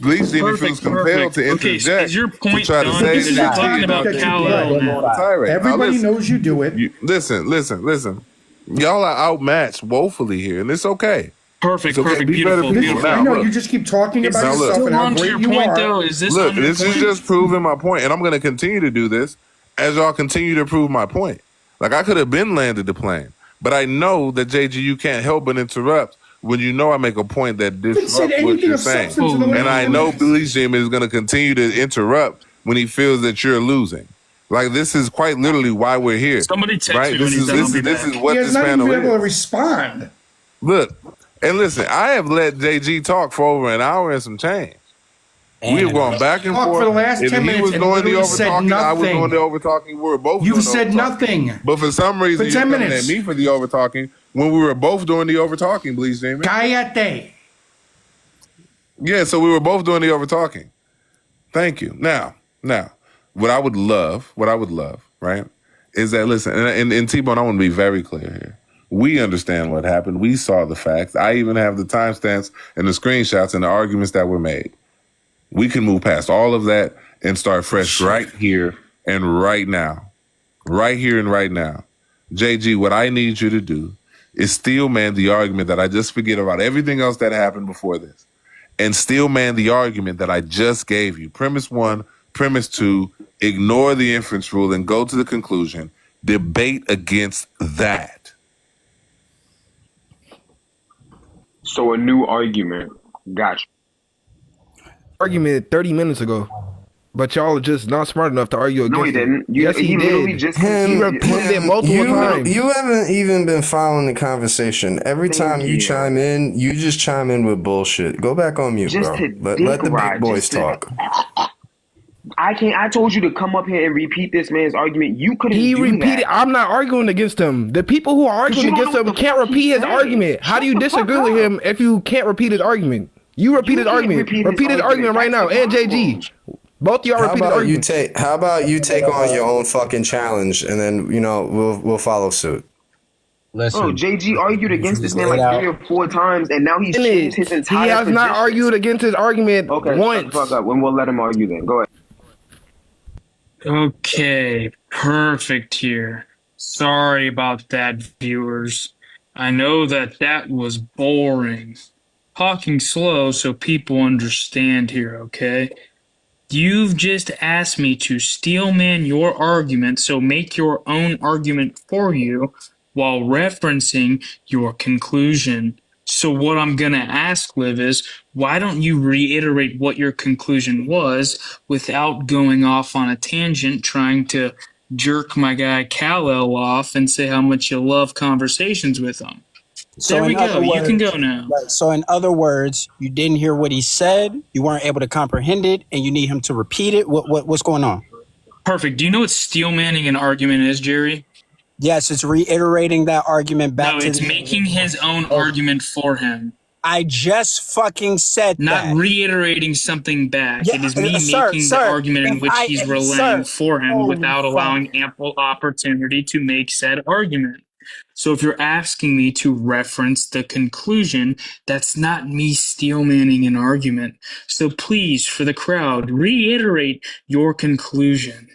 Bleach Demon feels compelled to interject. Okay, is your point to try done? to say Because you're talking about Kal-El. Everybody knows you do it. Listen. Y'all are outmatched woefully here, and it's okay. Perfect, okay. perfect, Be beautiful, beautiful. I know, you just keep talking about yourself and how great you are. Though, is this Look, this is just proving my point, and I'm going to continue to do this as y'all continue to prove my point. Like, I could have been landed the plane, but I know that, JG, you can't help but interrupt when you know I make a point that disrupts what you're saying. And I know Bleach Demon is going to continue to interrupt when he feels that you're losing. Like, this is quite literally why we're here. Somebody text right? me This is what this panel He has not even been able to is. respond. Look, and listen, I have let JG talk for over an hour and some change. We have gone back and Talk forth. for the last If 10 he minutes was and doing the literally over said talking, I was nothing. doing the over talking. We were both. You doing the said over-talking. nothing. But for some reason, For you're 10 coming minutes. at me for the over talking when we were both doing the over talking. Bleach Demon. Cállate. Yeah, so we were both doing the over talking. Thank you. Now, what I would love, right, is that listen, and T-Bone, I want to be very clear here. We understand what happened. We saw the facts. I even have the timestamps and the screenshots and the arguments that were made. We can move past all of that and start fresh right here and right now. Right here and right now. JG, what I need you to do is steel man the argument that I just forget about everything else that happened before this. And steel man the argument that I just gave you. Premise 1, premise 2, ignore the inference rule and go to the conclusion. Debate against that. So a new argument. Gotcha. Argument 30 minutes ago. But y'all are just not smart enough to argue against No, he didn't. Yes, he literally did. just He repeated it multiple times. You haven't even been following the conversation. Every time you chime in, you just chime in with bullshit. Go back on mute, Just bro. to Let the dick ride, big boys just to- talk. I told you to come up here and repeat this man's argument. You couldn't He do repeated. that. I'm not arguing against him. The people who are arguing you don't against know him what the can't fuck repeat he's his saying. argument. How do you Shut the fuck disagree with up. him if you can't repeat his argument? You repeat his can't argument. repeat his Argument right now. argument. And JG. Both y'all How repeat his about you argument. How about you take on your own fucking challenge, and then we'll follow suit. Listen, Bro, JG argued against this man laid like out. 3 or 4 times, and now he's changed his He entire has not position. argued against his argument Okay, shut the once. fuck up. When we'll let him argue then. Go ahead. Okay, perfect here. Sorry about that, viewers. I know that was boring. Talking slow so people understand here, okay? You've just asked me to steelman your argument, so make your own argument for you while referencing your conclusion. So what I'm going to ask, Liv, is why don't you reiterate what your conclusion was without going off on a tangent trying to jerk my guy Kal-El off and say how much you love conversations with him? So There we in other go. You can words- go now. Right. So in other words, you didn't hear what he said, you weren't able to comprehend it, and you need him to repeat it. What's going on? Perfect. Do you know what steelmanning an argument is, Jerry? Yes, it's reiterating that argument back No, to it's making his own argument for him. I just fucking said Not that. reiterating something back. Yeah, it is me sir, making sir, the argument in if which I- he's sir, relaying for him holy without allowing ample opportunity to make said argument. So if you're asking me to reference the conclusion, that's not me steelmanning an argument. So please, for the crowd, reiterate your conclusion.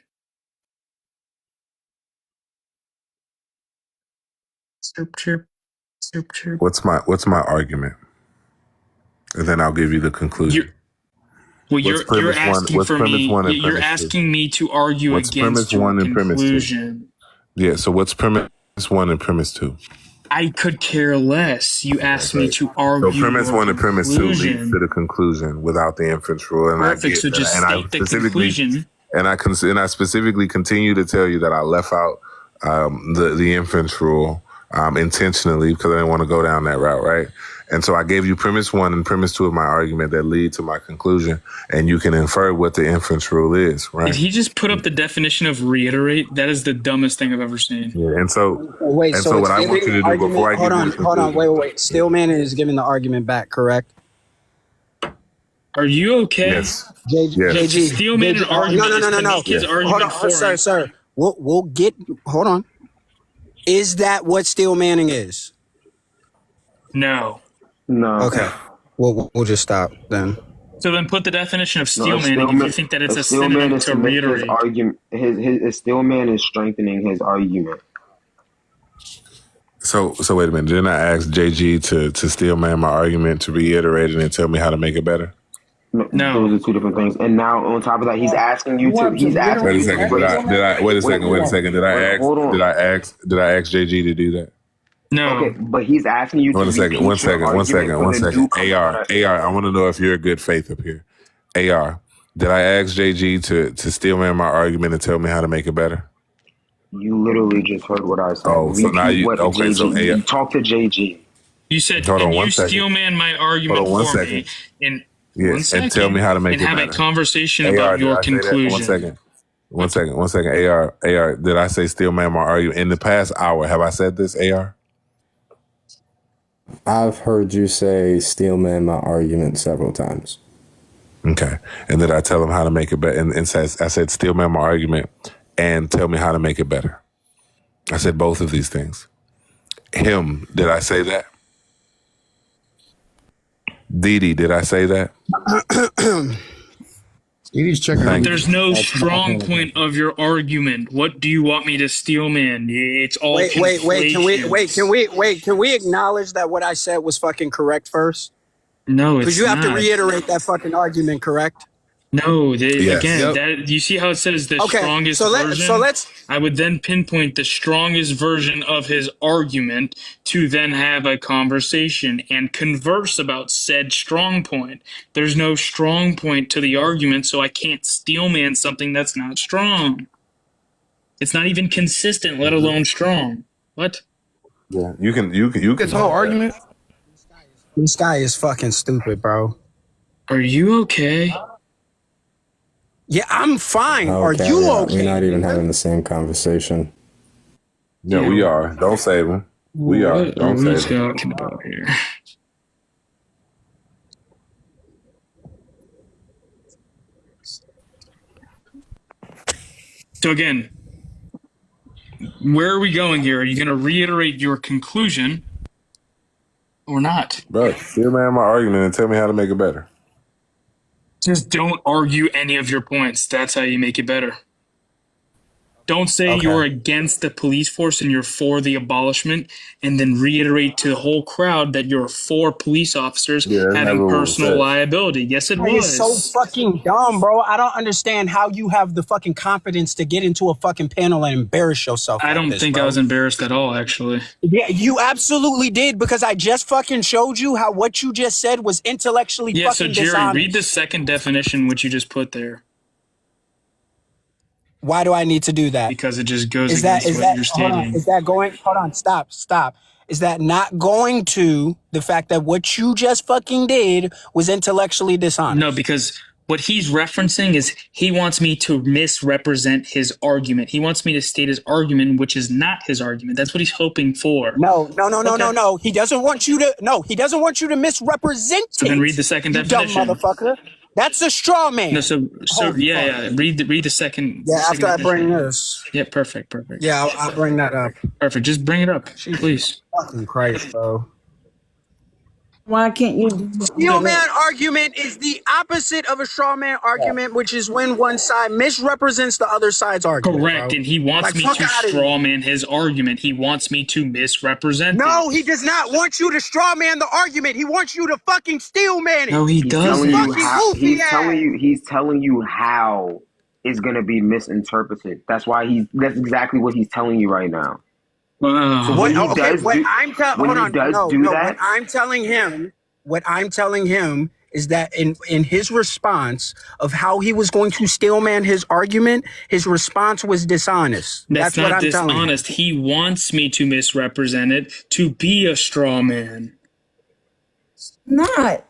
Chirp, chirp, chirp, chirp. What's my argument? And then I'll give you the conclusion. You're asking for me. You're asking me to argue What's against premise your 1 and premise 2? conclusion. Yeah, so what's premise 1 and premise 2? I could care less. You asked me to argue. So premise your 1 and premise 2 leads conclusion. to the conclusion without the inference rule. And Perfect. So just state the conclusion. And I specifically continue to tell you that I left out the inference rule intentionally because I didn't want to go down that route, right? And so I gave you premise 1 and premise 2 of my argument that lead to my conclusion, and you can infer what the inference rule is, right? Did he just put up the definition of reiterate? That is the dumbest thing I've ever seen. Yeah, and so Wait, and so so it's what I want you to do argument- before I hold give on, you the hold on, conclusion- wait. Steelman is giving the argument back, correct? Are you okay? Yes. JG, Steelman an argument. No. Make his argument Hold on, for him. sir. We'll get. Hold on. Is that what steelmanning is? No. No. Okay. We'll just stop then. So then put the definition of No, steelmanning if you think that it's a synonym is to make reiterate. his argument. His steelman is strengthening his argument. So wait a minute. Didn't I ask JG to steelman my argument, to reiterate it and tell me how to make it better? No. Those are two different things. And now on top of that, he's asking you to. He's asking Wait a you second. to. Wait a second. Did I Hold on. ask JG to do that? No. Okay, but he's asking you to. One second. One second. AR, I want to know if you're a good faith up here. AR, did I ask JG to steelman my argument and tell me how to make it better? You literally just heard what I said. Oh, so now you okay? So JG, AR, you talk to JG. You said, Hold on can one you second. steelman my argument Hold on one for me? second. And Yeah, and tell me how to make and it have better. a conversation AR, about your did I say that? conclusion. One second. AR, did I say steel man my argument? In the past hour, have I said this, AR? I've heard you say steel man my argument several times. Okay. And did I tell him how to make it better? And I said steel man my argument and tell me how to make it better. I said both of these things. Him, did I say that? Didi, did I say that? Didi's checking. There's no strong point of your argument. What do you want me to steel man? It's all Wait. Can conflations. we acknowledge that what I said was fucking correct first? No, it's Because you have to not. reiterate that fucking argument, correct? No, Yes. again, Yep. you see how it says the Okay, strongest so version? let's. I would then pinpoint the strongest version of his argument to then have a conversation and converse about said strong point. There's no strong point to the argument, so I can't steelman something that's not strong. It's not even consistent, let alone strong. What? Yeah. You can This whole argument. This guy is fucking stupid, bro. Are you okay? Yeah, I'm fine. Are Okay, you yeah, okay? We're not even having the same conversation. Yeah, we are. Don't save him. We are. What Don't are we save him. talking about here? So again, where are we going here? Are you going to reiterate your conclusion or not? Bro, steel man my argument and tell me how to make it better. Just don't argue any of your points. That's how you make it better. Don't say Okay. you're against the police force and you're for the abolishment, and then reiterate to the whole crowd that you're for police officers Yeah, that's never having what was personal said. liability. Yes, it You're was. so fucking dumb, bro. I don't understand how you have the fucking confidence to get into a fucking panel and embarrass yourself. I like don't this, think bro. I was embarrassed at all, actually. Yeah, you absolutely did, because I just fucking showed you how what you just said was intellectually Yeah, so fucking Jerry, dishonest. read the second definition which you just put there, Why do I need to do that? because it just goes Is that against is what that you're hold on? stating. Is that going? Hold on, stop. Is that not going to the fact that what you just fucking did was intellectually dishonest? No, because what he's referencing is he wants me to misrepresent his argument. He wants me to state his argument, which is not his argument. That's what he's hoping for. No. Okay. He doesn't want you to. No, he doesn't want you to misrepresent So it. then read the second you definition. dumb motherfucker. That's a straw man. No, so Holy fuck. yeah. Read the second. Yeah, second after I bring definition. this. Yeah, perfect. Yeah, I'll bring that up. Perfect. Just bring it up, please. Fucking Christ, bro. Why can't you do Steel man argument is the opposite of a straw man argument, which is when one side misrepresents the other side's argument. Correct, bro. and he wants Like, me fuck to outta here. strawman his argument. He wants me to misrepresent No, it. he does not want you to straw man the argument. He wants you to fucking steel man it. No, he He's telling doesn't. you how. He's telling you how it's gonna be misinterpreted. That's that's exactly what he's telling you right now. Wow. So when What I'm telling him is that in his response of how he was going to steel man his argument, his response was dishonest. That's what not I'm telling him. dishonest. He wants me to misrepresent it to be a straw man. not?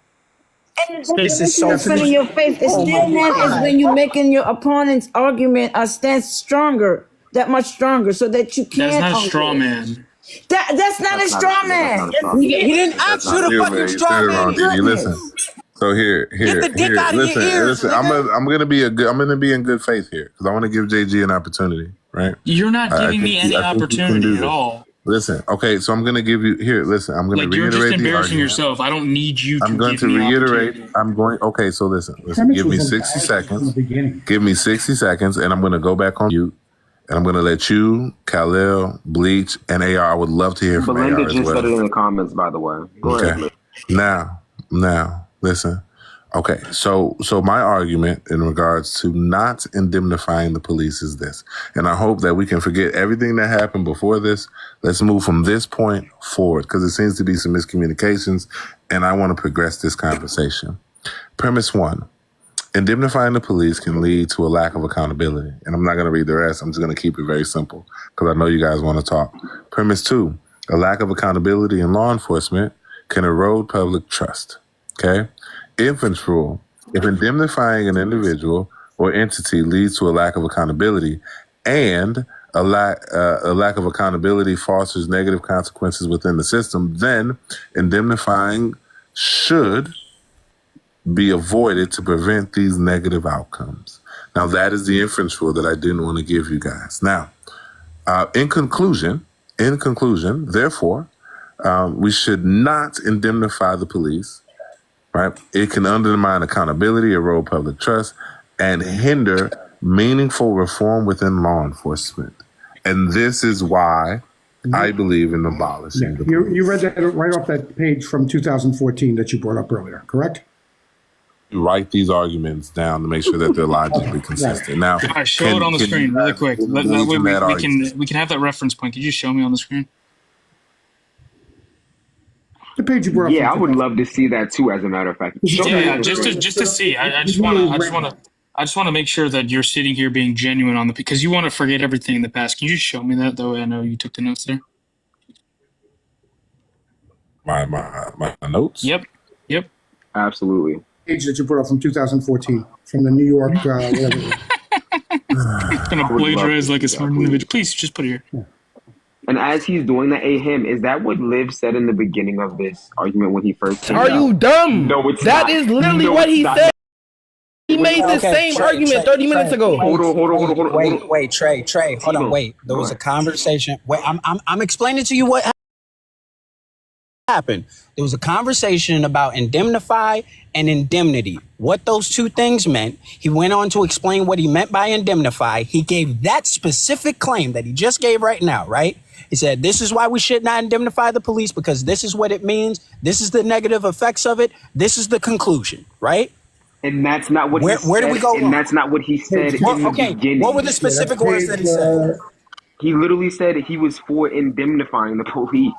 And This is so in front of your face. It's Oh still my man is God. when you're making your opponent's argument a stance stronger, that much stronger, so that you can't. That's not a argue. straw man. That's not a straw man. He didn't ask you to Steel fucking man, straw you said it man. wrong, Didi. Listen. So here. the dick out of your ears, Listen. nigga. I'm gonna be in good faith here because I want to give JG an opportunity, right? You're not I giving think me you- any I think you can opportunity do at this. all. Listen, okay, so I'm gonna give you here. Listen, I'm gonna Like, you're reiterate just the embarrassing argument. yourself. I don't need you to I'm going give to me reiterate. opportunity. Okay, so listen. Premise Give me was 60 from the seconds. beginning. Give me 60 seconds, and I'm going to go back on mute. And I'm going to let you, Khalil, Bleach, and AR. I would love to hear from Belinda AR as just well. said it in the comments, by the way. Go ahead. Okay. Now, listen. Okay, so my argument in regards to not indemnifying the police is this, and I hope that we can forget everything that happened before this. Let's move from this point forward because it seems to be some miscommunications, and I want to progress this conversation. Premise one: indemnifying the police can lead to a lack of accountability, and I'm not going to read the rest. I'm just going to keep it very simple because I know you guys want to talk. Premise two: a lack of accountability in law enforcement can erode public trust. Okay. inference rule. If indemnifying an individual or entity leads to a lack of accountability, and a lack of accountability fosters negative consequences within the system, then indemnifying should be avoided to prevent these negative outcomes. Now, that is the inference rule that I didn't want to give you guys. Now, in conclusion, therefore, we should not indemnify the police, right? It can undermine accountability, erode public trust, and hinder meaningful reform within law enforcement. And this is why I believe in abolishing the police. You read that right off that page from 2014 that you brought up earlier, correct? You write these arguments down to make sure that they're logically consistent. Now, all right, show it on the screen really quick. We can have that reference point. Could you show me on the screen? The page you brought up. Yeah, I would love to see that too. As a matter of fact, Yeah, just to see. I just want to make sure that you're sitting here being genuine on because you want to forget everything in the past. Can you just show me that? That way, I know you took the notes there. My notes. Yep. Absolutely. Page that you brought up from 2014 from the New York. Whatever. Gonna plagiarize like a smart individual. Please just put it here. And as he's doing that, is that what Liv said in the beginning of this argument when he first came Are you dumb? No, it's that not. is literally No, what he not. said. He made the same argument 30 minutes ago. Hold on. Wait, Trey, hold on, wait. There was a conversation. Wait, I'm explaining to you what happened. There was a conversation about indemnify and indemnity, what those two things meant. He went on to explain what he meant by indemnify. He gave that specific claim that he just gave right now, right? He said, this is why we should not indemnify the police, because this is what it means. This is the negative effects of it. This is the conclusion, right? And that's not what he said. Where do we go wrong? And that's not what he said in the beginning. What were the specific words that he said? He literally said he was for indemnifying the police.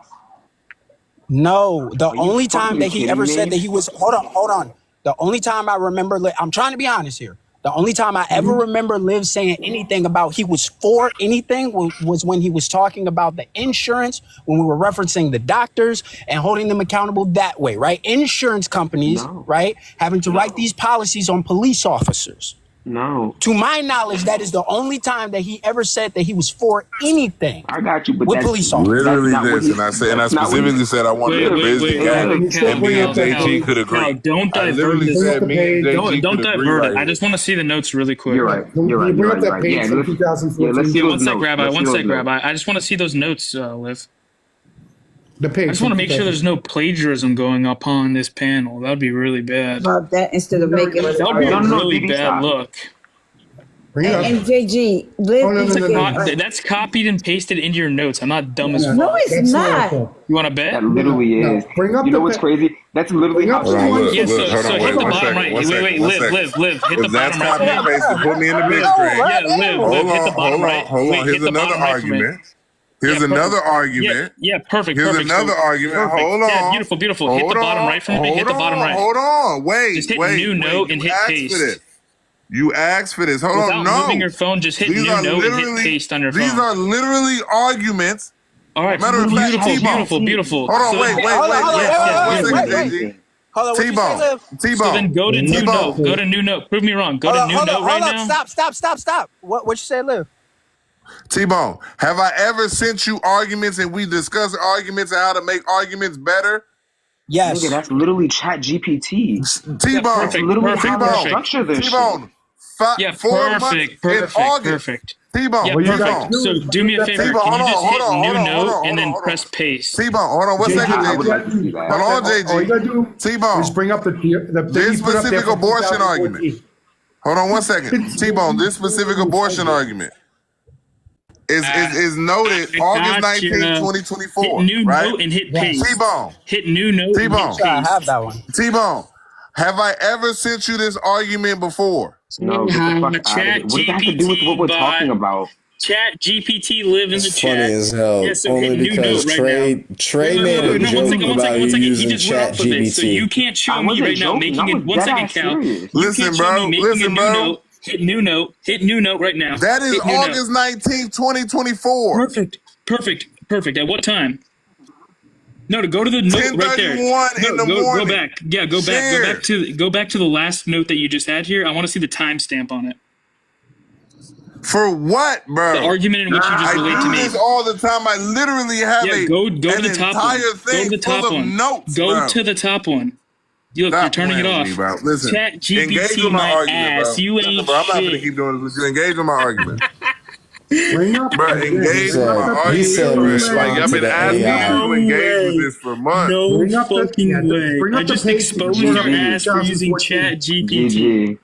No, the only time that he ever said that he was, hold on. The only time I remember, I'm trying to be honest here. The only time I ever remember Liv saying anything about he was for anything was when he was talking about the insurance, when we were referencing the doctors and holding them accountable that way, right? Insurance companies, right, having to write these policies on police officers. No. To my knowledge, that is the only time that he ever said that he was for anything. I got you, but with police officers. Literally this, and I specifically said I wanted to bridge the gap, and me and JG could agree. Don't divert this. Don't divert it. I just want to see the notes really quick. You're right. Bring up that page from 2014. Let's see one sec, Rabbi. I just want to see those notes, Liv. The page. I just want to make sure there's no plagiarism going up on this panel. That'd be really bad. About that instead of making it. That would be a really bad look. Bring it up. And JG, Liv, That's copied and pasted into your notes. I'm not dumb as fuck. no, it's not. You want to bet? That literally is. Bring up you know what's crazy? That's literally how. Hold on, look, Yeah, so hold on, hit the one bottom second, right. one second, Wait, one Liv, second. hit the If that's bottom copy and right. paste, put me in the big screen. Yeah, Liv, hit the bottom right. Hold on. Here's another argument. Here's another argument. Yeah, perfect. Here's another argument. Hold on. Yeah, beautiful. Hit the bottom right for me. Hit the bottom right. Hold on. Wait. Just hit new note and hit paste. You asked for this. Hold on. Without No. moving your phone, just hit new note and hit paste on your phone. These are literally arguments. All right, Matter of fact, beautiful. Hold on. Wait. Hold on, T-Bone. So then go to new note. Go to new note. Prove me wrong. Go to new note right now. Stop. What you say, Liv? T-Bone, have I ever sent you arguments and we discuss arguments and how to make arguments better? Yes. Nigga, that's literally Chat GPT. T-Bone, literally how to structure this T-Bone, shit. 4 months in August. T-Bone, perfect. So do me a favor. T-Bone, Can you just hit hold new on, note and then press paste? T-Bone, hold on 1 second, JG. Hold on, JG. All you gotta do T-Bone. is bring up the This specific abortion argument. Hold on 1 second. T-Bone, this specific abortion argument is noted August 19, 2024. Hit new right? note and hit paste. T-Bone. Hit new note and hit paste. I have that one. T-Bone, have I ever sent you this argument before? No, get the fuck out of it. What does that have to do with what we're talking about? Chat GPT live in the It's chat. funny as hell. Yeah, so Only hit new because note right Trey made a joke about you He using just went Chat off of it, so you GBT. can't show me right now making it. 1 second, Cal. Listen, bro. Listen, bro. Hit new note. Hit new note right now. That is August 19th, 2024. Perfect. At what time? No, to go to the note right there. 10:31 in the Go morning. back. Yeah, go back to the last note that you just had here. I want to see the timestamp on it. For what, bro? The argument in which you just relayed to I do me. this all the time. I literally have Go to an the top entire one. thing Go to the top full one. of notes, Go bro. to the top one. You're turning it playing off. with me, bro. Listen, Chat engage GPT with my my argument, ass. bro. You Listen, ain't bro, I'm not gonna shit. keep doing this with you. Engage with my argument. Bring up Bro, engage with my argument. He said bro. respond Like, I've to been the asking AI. you to engage with this for months. No Bring up the- fucking yeah, way. bring up I the just page exposed before your the ass for using 2014. Chat GPT. GG.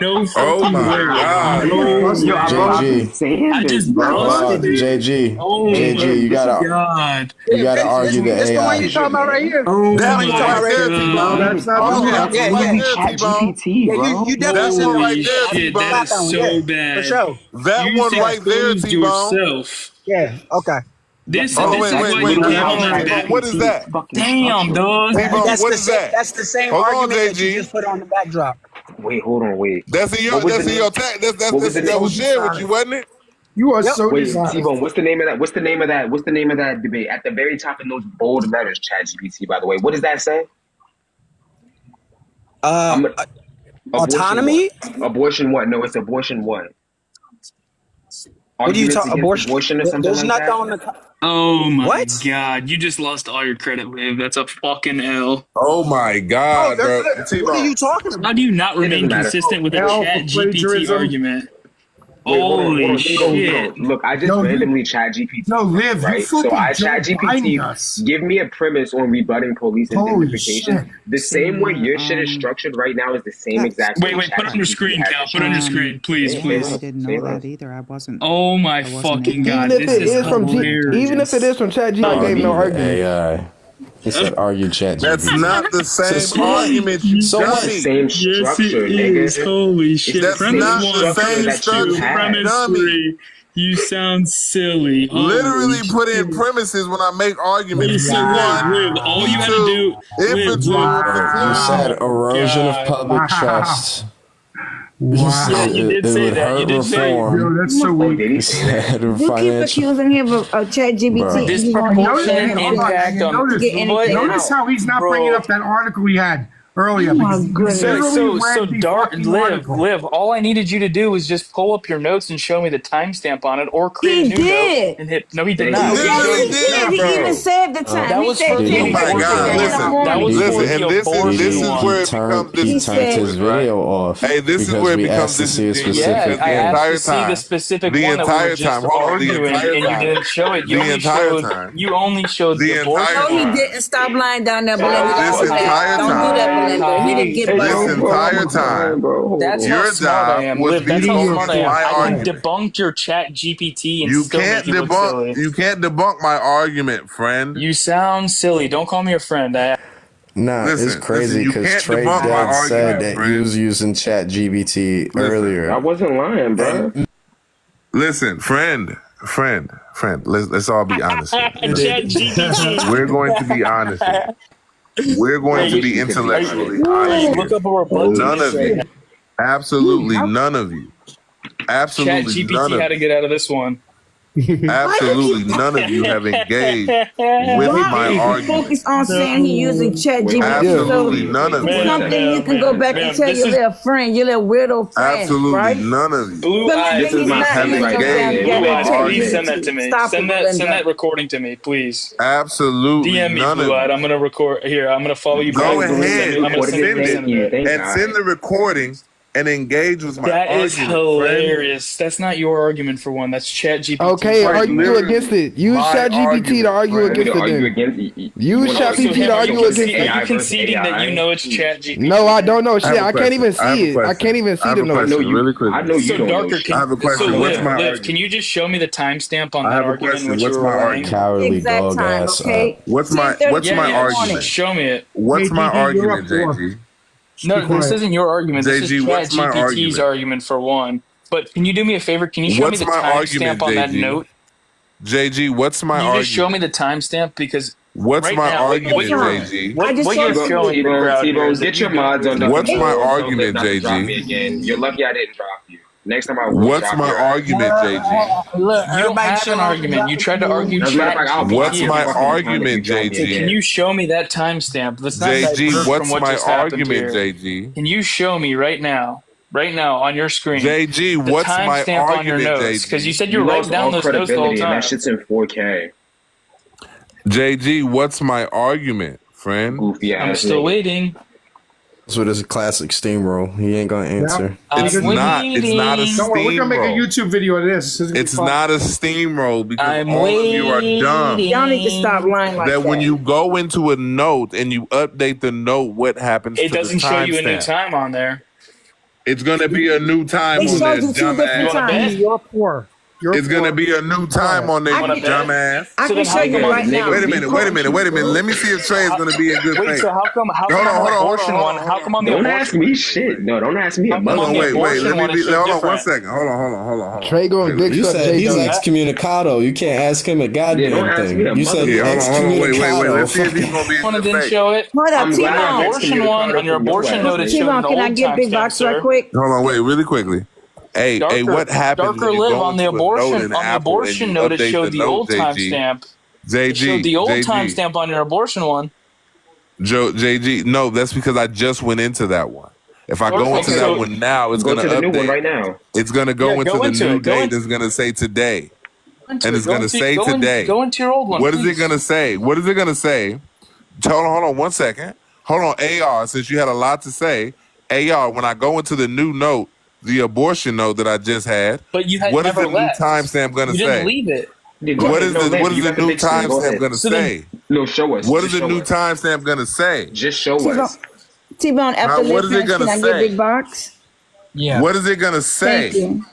No Oh fucking my way. God, No bro. way. I've been JG. saying I this, just bro. busted it. JG. Oh JG, my you gotta God. argue the This the one AI. you talking about right here. Oh That my one right there, God. T-Bone. That's not Hold the on, one. that one Yeah, right yeah. there, Chat T-Bone. GPT, Yeah, bro. you definitely That one Holy right there, shit, that T-Bone. is that one. so Yeah, bad. for sure. That You one just right there, exposed T-Bone. yourself. Yeah, okay. This Oh, is wait. why you Hold can't on, have T-Bone. that. What is that? Fucking Damn, structure. dog. T-Bone, what is that? That's the same Hold on, argument that you JG. just put on the backdrop. Wait, hold on, wait. That's in your What was the text. name? What was the That was name? shared with you, wasn't it? You are Yep. so Wait, dishonest. T-Bone, what's the name of that? What's the name of that? What's the name of that debate? At the very top in those bold letters, Chat GPT, by the way. What does that say? Abortion Autonomy? What? Abortion what? No, it's abortion what? What do you Arguments talk against abortion or something There's like nothing that? on the. Oh my What? God. You just lost all your credit, Liv. That's a fucking L. Oh my God, bro. T-Bone. What are you talking about? How do you not remain matter. consistent with a L for Chat GPT plagiarism. argument? Wait, hold on, Holy T-Bone, shit. Look, I just No, randomly Chat GPT. No, Liv, you right? So fucking I Chat Joe Biden GPT, us. give me a premise on rebutting police Holy identification. shit. The same way your shit is structured right now is the same exact way. Wait, put on your screen, Cal. Put on your screen, please, Yeah, please. I didn't know that either. I wasn't. Oh my fucking God. Even if This it is from hilarious. even if it is from ChatGPT, gave no Argue the argument. AI. He said argue ChatGPT. That's not the same argument, you So what? dummy. Same Yes, structure, it nigga. is. Holy shit. That's Premise not one, the same premise two, structure, premise dummy. three. You sound silly. Literally Holy put in shit. premises when I make arguments. So Liv, all you had to do, Infantry, You said erosion of public Wow. trust. Wow. Yeah, you did It say would that. You hurt did say reform. Yo, that's so weak. Did he say that? Said You keep financial. accusing him of Chat GPT. Bro. disproportionate Hold on, impact on. notice, Get anything notice how he's not Bro. bringing up that article we had earlier. Oh my because you goodness. literally So read the Dark fucking Liv, article. all I needed you to do was just pull up your notes and show me the timestamp on it, or create He a new did. note and hit. No, he did He not. did. Yes, Literally he did. did, He bro. even said the time. That he was said for the he Oh my was God, in the listen. morning. That was for Listen, the and this abortion is one. where it becomes He He turned said- his right? video off. Hey, this is because where it we becomes asked to see a disingenuous. Yeah, specific. I The asked entire to see time. the specific The one that we were entire just time. Hold on, the arguing, entire and you time. didn't show it. The entire time. You only showed The the entire abortion. No, he time. didn't. Stop lying down there, Belinda. This Don't do entire that. Don't do that, Belinda. He didn't get This busted. entire time, That's how your smart I job am, was Liv. to That's how focus smart I am. my I can argument. debunk your Chat GPT and You still can't make you look silly. debunk. You can't debunk my argument, friend. You sound silly. Don't call me a friend. Nah, Listen, it's crazy you because can't Trey debunk my Dad said argument, that friend. you was using ChatGPT earlier. I wasn't lying, bro. Listen, friend. Let's all be honest here. Chat GPT. We're going to be honest here. We're going to be intellectually honest Look here. up a rebuttal. None of you. Absolutely none of you. Chat Absolutely none GPT of had to you. get out of this one. Absolutely none of you have engaged with my Why argument. focus on saying he using Chat GPT? Absolutely So none of it's you. something you can go back and tell your little friend, your little weirdo friend, Absolutely right? none of you. Blue Belinda, eyes. This is he's my not have pen using right no here. damn Blue Blue Chat eyes. eyes. Please GPT. send that to me. Stop Send it, that Belinda. recording to me, please. Absolutely DM me, none Blue of Eyed. you. I'm gonna record here. I'm gonna follow you Go back. ahead, I'm gonna send send it. it, and send the recording and engage with my That argument, is friend. hilarious. That's not your argument for one. That's Chat GPT. Okay, Right, argue literally, against it. Use my ChatGPT to argument, argue friend. against it. Argue Then against use So ChatGPT to are argue you against conceding, it. are you conceding that you know it's Chat GPT? No, I don't know. I Shit, have a I can't even question. I have see a it. I question. can't even I see have the a notes. question really quick. I know you So don't know Darker, shit. I have a question. So What's Liv, my Liv, argument? can you just show me the timestamp on I that have a argument question. which What's you my were lying? argument? Cowardly Exact dog time, ass okay? What's my 10:30 argument? Show me it. What's my JG, you're argument, up for. JG? No, Be this quiet. isn't your argument. This is JG, Chat what's my GPT's argument? argument for one. But can you do me a favor? Can you show me What's the my argument, timestamp on that JG? note? JG, what's my Can you just show me argument? the timestamp? Because What's right my now, argument, what you're, JG? I what, just what showed you're you. showing the crowd here T-Bone, is that get you your mods on. What's my Don't argument, not to drop me JG? again. You're lucky I didn't drop you. Next time I will What's drop my your ass. argument, JG? Look, You don't have an argument. You tried to argue As a matter of fact, I'll chat. block What's your my fucking account if argument, you drop it JG? again. Can you show me that timestamp? Let's not JG, divert from what's what my just happened argument, here. JG? Can you show me right now on your screen, JG, the what's my timestamp on your argument, notes? Because you JG? said you You were lost writing down all those notes the whole credibility, and time. that shit's in 4K. JG, what's my argument, friend? Goofy ass. I'm still nigga. waiting. So this is a classic steamroll. He ain't gonna answer. It's I'm not. It's not a waiting. Don't worry, we're gonna make a steamroll. YouTube video of this. This is gonna be It's fun. not a steamroll because I'm all of you are dumb. Y'all need to stop lying like That that. when you go into a note and you update the note, what happens It to the doesn't show you a new timestamp? time on there. It's gonna be a new time It on there, shows you 2 different dumbass. times. You're poor. It's gonna be a new time on there, I you can- dumbass. I So can then how show you come- right now. Wait a minute. Let me see if Trey is gonna be in good Wait, faith. so how come Hold on on, the hold abortion on, one? How come on the Don't abortion? ask me shit. No, don't ask me. How come Hold on on, the wait. abortion Let one me it's be. so Hold on, one different? second. Hold on. Trey going dick You suck said he's JG. excommunicado. You can't ask him a Yeah, goddamn don't ask me thing. a You said Yeah, hold on. Wait. Let's see if he's excommunicado. gonna be in One good didn't faith. show it. Hold up, I'm glad On I'm T-Bone. your abortion one, on your abortion note, it showed T-Bone, the can I old get Big timestamp, Box right sir. quick? Hold on, wait, really quickly. Hey, what happens Darker when you live go on the into a note abortion in on the Apple and abortion you note. It update showed the the note, old JG? timestamp. It showed the old JG, timestamp on your abortion one. JG. No, that's because I just went into that one. If I go into Okay, that so one now, it's Go gonna to the new one update. right now. It's gonna go Yeah, into go the into new it. Go date. into It's gonna say today, and it. it's gonna say today. Go into your old one. What is it please. gonna say? What is it gonna say? Hold on 1 second. Hold on, AR. Since you had a lot to say, AR. When I go into the new note, the abortion note that I just had, But you had what is never the new left. timestamp gonna You say? didn't leave it. Yeah, go What ahead. is No, the Liv, what is you the got the new big screen. Go timestamp ahead. gonna So then- say? No, show us. What is Just the show new us. timestamp gonna say? Just show T-Bone, us. T-Bone, after Now, what is it listeners, gonna can I say? get Big Box? Yeah. What is it gonna say? Thank you.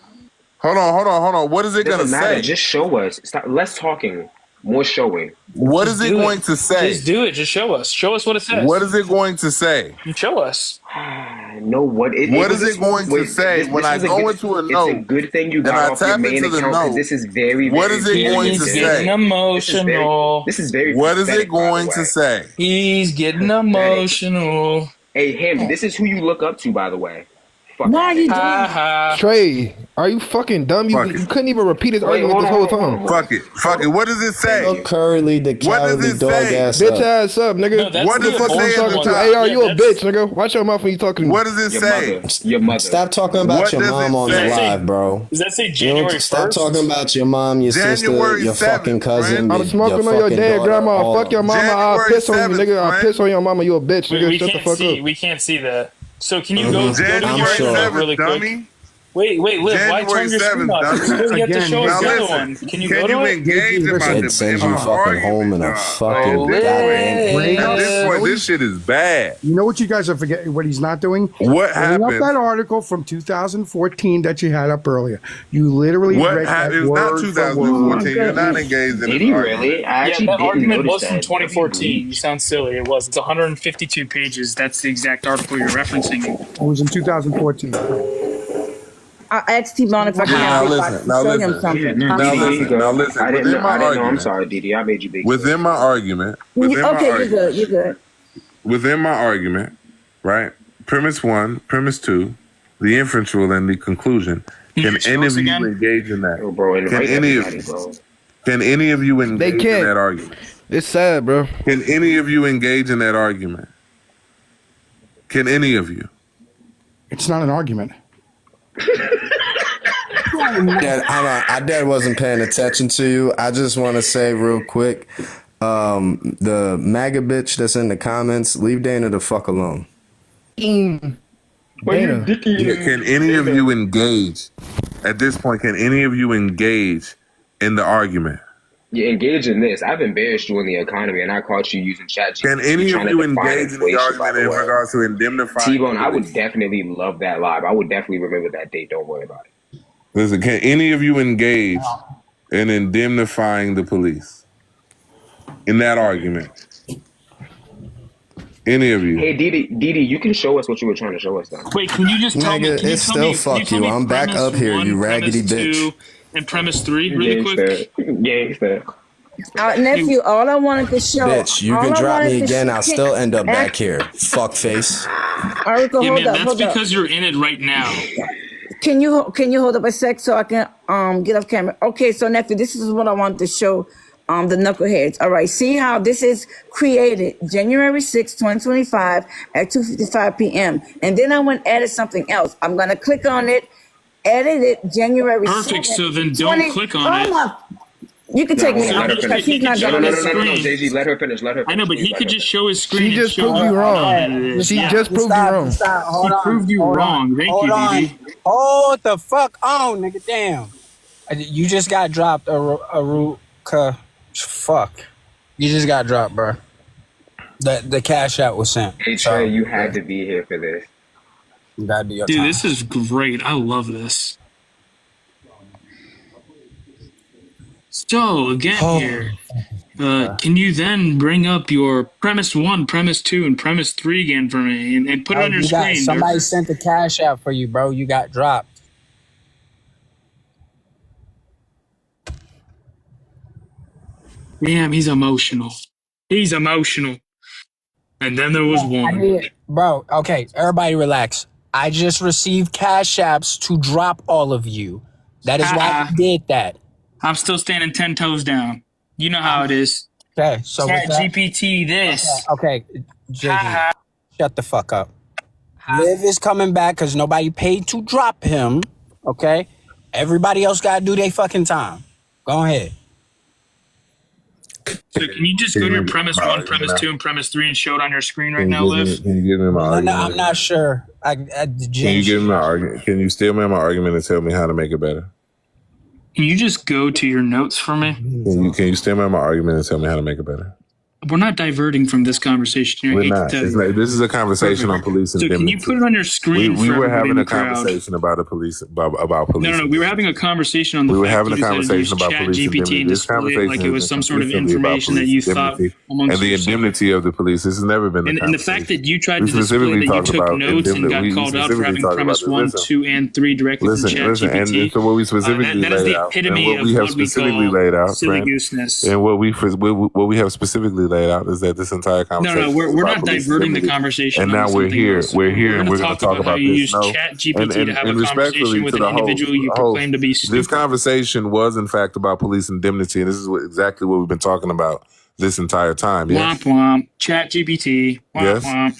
Hold on. What is it gonna Doesn't matter. say? Just show us. Stop. Less talking, more showing. What Just is it do going to say? Just do it. Just show us. Show us what it says. What is it going to say? You show us. No, what it What was is it going to say when I was a go good- into a It's a note good thing you and got I off your tap main into the account because note? this is very, What very, is it going He's to getting say? emotional. This is very. What is pathetic, it by the going way. to say? He's getting emotional. Hey, him. This is who you look up to, by the way. Fuck Why are outta you here. doing Ha ha. Trey, are you fucking dumb? You, Fuck it. you couldn't even repeat his argument hold this on, whole hold on, time. hold on. Fuck it. What does it say? Look, Curly, the What does cowardly it dog say? ass Bitch up. ass up, nigga. No, that's What the fuck abortion they talking at to the one. top? AR, you a Yeah, bitch, nigga. Watch your mouth when you talking to me. What does it Your say? mother. Your mother. Stop talking about What your does mom it on say? the live, bro. Does that say You don't January 1st? stop talking about your mom, your sister, January your 7th, fucking cousin, friend. I'm your smoking on your fucking dead daughter, grandma. all Fuck of your them. mama. I'll January piss on you, 7th, nigga. I'll friend. piss on your mama. You a bitch, nigga. We Shut the can't fuck see. up. We can't see that. So can you go to January your sure. note 7th, really quick? dummy. Wait, Liv. Why January turn your screen 7th, off? dummy. You still get to Again, show us Now the other listen, one. Can you can go to you it? engage in my It sends in you my fucking home in a argument? fucking Oh, goddamn. At this point, Liv. this shit is bad. You know what you guys are forgetting? What he's not doing? What Bring up happened? that article from 2014 that you had up earlier. You literally What read happened? that It's not word for 2014. word. You're not engaged in Did this he argument. really? I Yeah, actually that didn't argument notice was from that. 2014. You sound silly. It was. It's 152 pages. That's the exact article you're referencing. It was in 2014. I asked T-Bone if I can Now have Big listen, Box to now show listen. him something. Now listen. I didn't Within know. my I didn't know. I'm argument, sorry, Didi. I made you big. within my argument, within my Okay, you're argument, good. You're good. within my argument, right? Premise 1, premise 2, the inferential, and the conclusion. Can Can you show any us of you again? engage in that? Oh, bro, Can invite any of everybody, bro. Can any of you They engage in can't. that argument? It's sad, bro. Can any of you engage in that argument? Can any of you? It's not an argument. I dead wasn't paying attention to you. I just want to say real quick, the MAGA bitch that's in the comments, leave Dana the fuck alone. Dana. Can any of you engage at this point? Can any of you engage in the argument? You engage in this. I've embarrassed you in the economy, and I caught you using ChatGPT. Can any of trying to you define engage in the inflation, by argument the in way. regards to indemnifying? T-Bone, I would definitely love that live. I would definitely remember that date. Don't worry about it. Listen, can any of you engage in indemnifying the police in that argument? Any of you? Hey, Didi, you can show us what you were trying to show us, though. Wait, can you just tell me? Nigga, Can you it's tell still me, fuck can you. Tell you. me I'm back premise up here, one, you raggedy premise bitch. 2, and premise 3, really quick. Gangster. Nephew, all I wanted to show. Bitch, you all can I drop wanted me to again. sh- I'll still end up back Ask- here. Fuck face. Article, Yeah, hold man, up, that's hold up. because you're in it right now. Can you hold up a sec so I can get off camera? Okay, so nephew, this is what I want to show the knuckleheads. All right, see how this is created January 6, 2025 at 2:55 p.m. And then I went and added something else. I'm gonna click on it, edit it January 6th. Perfect. So then don't click on it. You can take me out because he's not gonna No, JG, let her finish. Let her finish. I know, but he could just show his screen. She just proved you wrong. She just proved you wrong. Hold He on, proved you hold wrong. on, Thank hold you, on. DB. Hold the fuck on, nigga. Damn. You just got dropped, Aruka. Fuck. You just got dropped, bro. The cash out was sent. Hey, Trey, you had to be here for this. That'd be your Dude, time. this is great. I love this. So, again here, can you then bring up your premise 1, premise 2, and premise 3 again for me and put it on your screen? Somebody sent the cash out for you, bro. You got dropped. Damn, he's emotional. He's emotional. And then there was one. Bro, okay, everybody relax. I just received cash apps to drop all of you. That is why I did that. I'm still standing 10 toes down. You know how it is. Okay, so Chat GPT this. Okay, JG, shut the fuck up. Liv is coming back because nobody paid to drop him. Okay, everybody else gotta do their fucking time. Go ahead. So can you just go to your premise 1, premise 2, and premise 3 and show it on your screen right now, Liv? Can you give me my argument? No, I'm not sure. Can you give me my argument? Can you steal me my argument and tell me how to make it better? Can you just go to your notes for me? Can you steal me my argument and tell me how to make it better? We're not diverting from this conversation. We're not. This is a conversation on police indemnity. So can you put it on your screen? We were having a conversation about police. No, we were having a conversation on the. We were having a conversation about police indemnity. This conversation like it was some sort of information that you thought amongst and the indemnity of the police. This has never been. And the fact that you tried to display that you took notes and got called out for having premise 1, 2, and 3 directly from ChatGPT. And so what we specifically that is the epitome of what we call silly gooseness. And what we have specifically laid out is that this entire conversation. No, we're not diverting the conversation. And now we're here. We're here, and we're going to talk about how you this. use ChatGPT to have a conversation with an individual you proclaim to be stupid. This conversation was, in fact, about police indemnity, and this is exactly what we've been talking about this entire time. Yes? Womp womp. ChatGPT. Womp Yes. womp.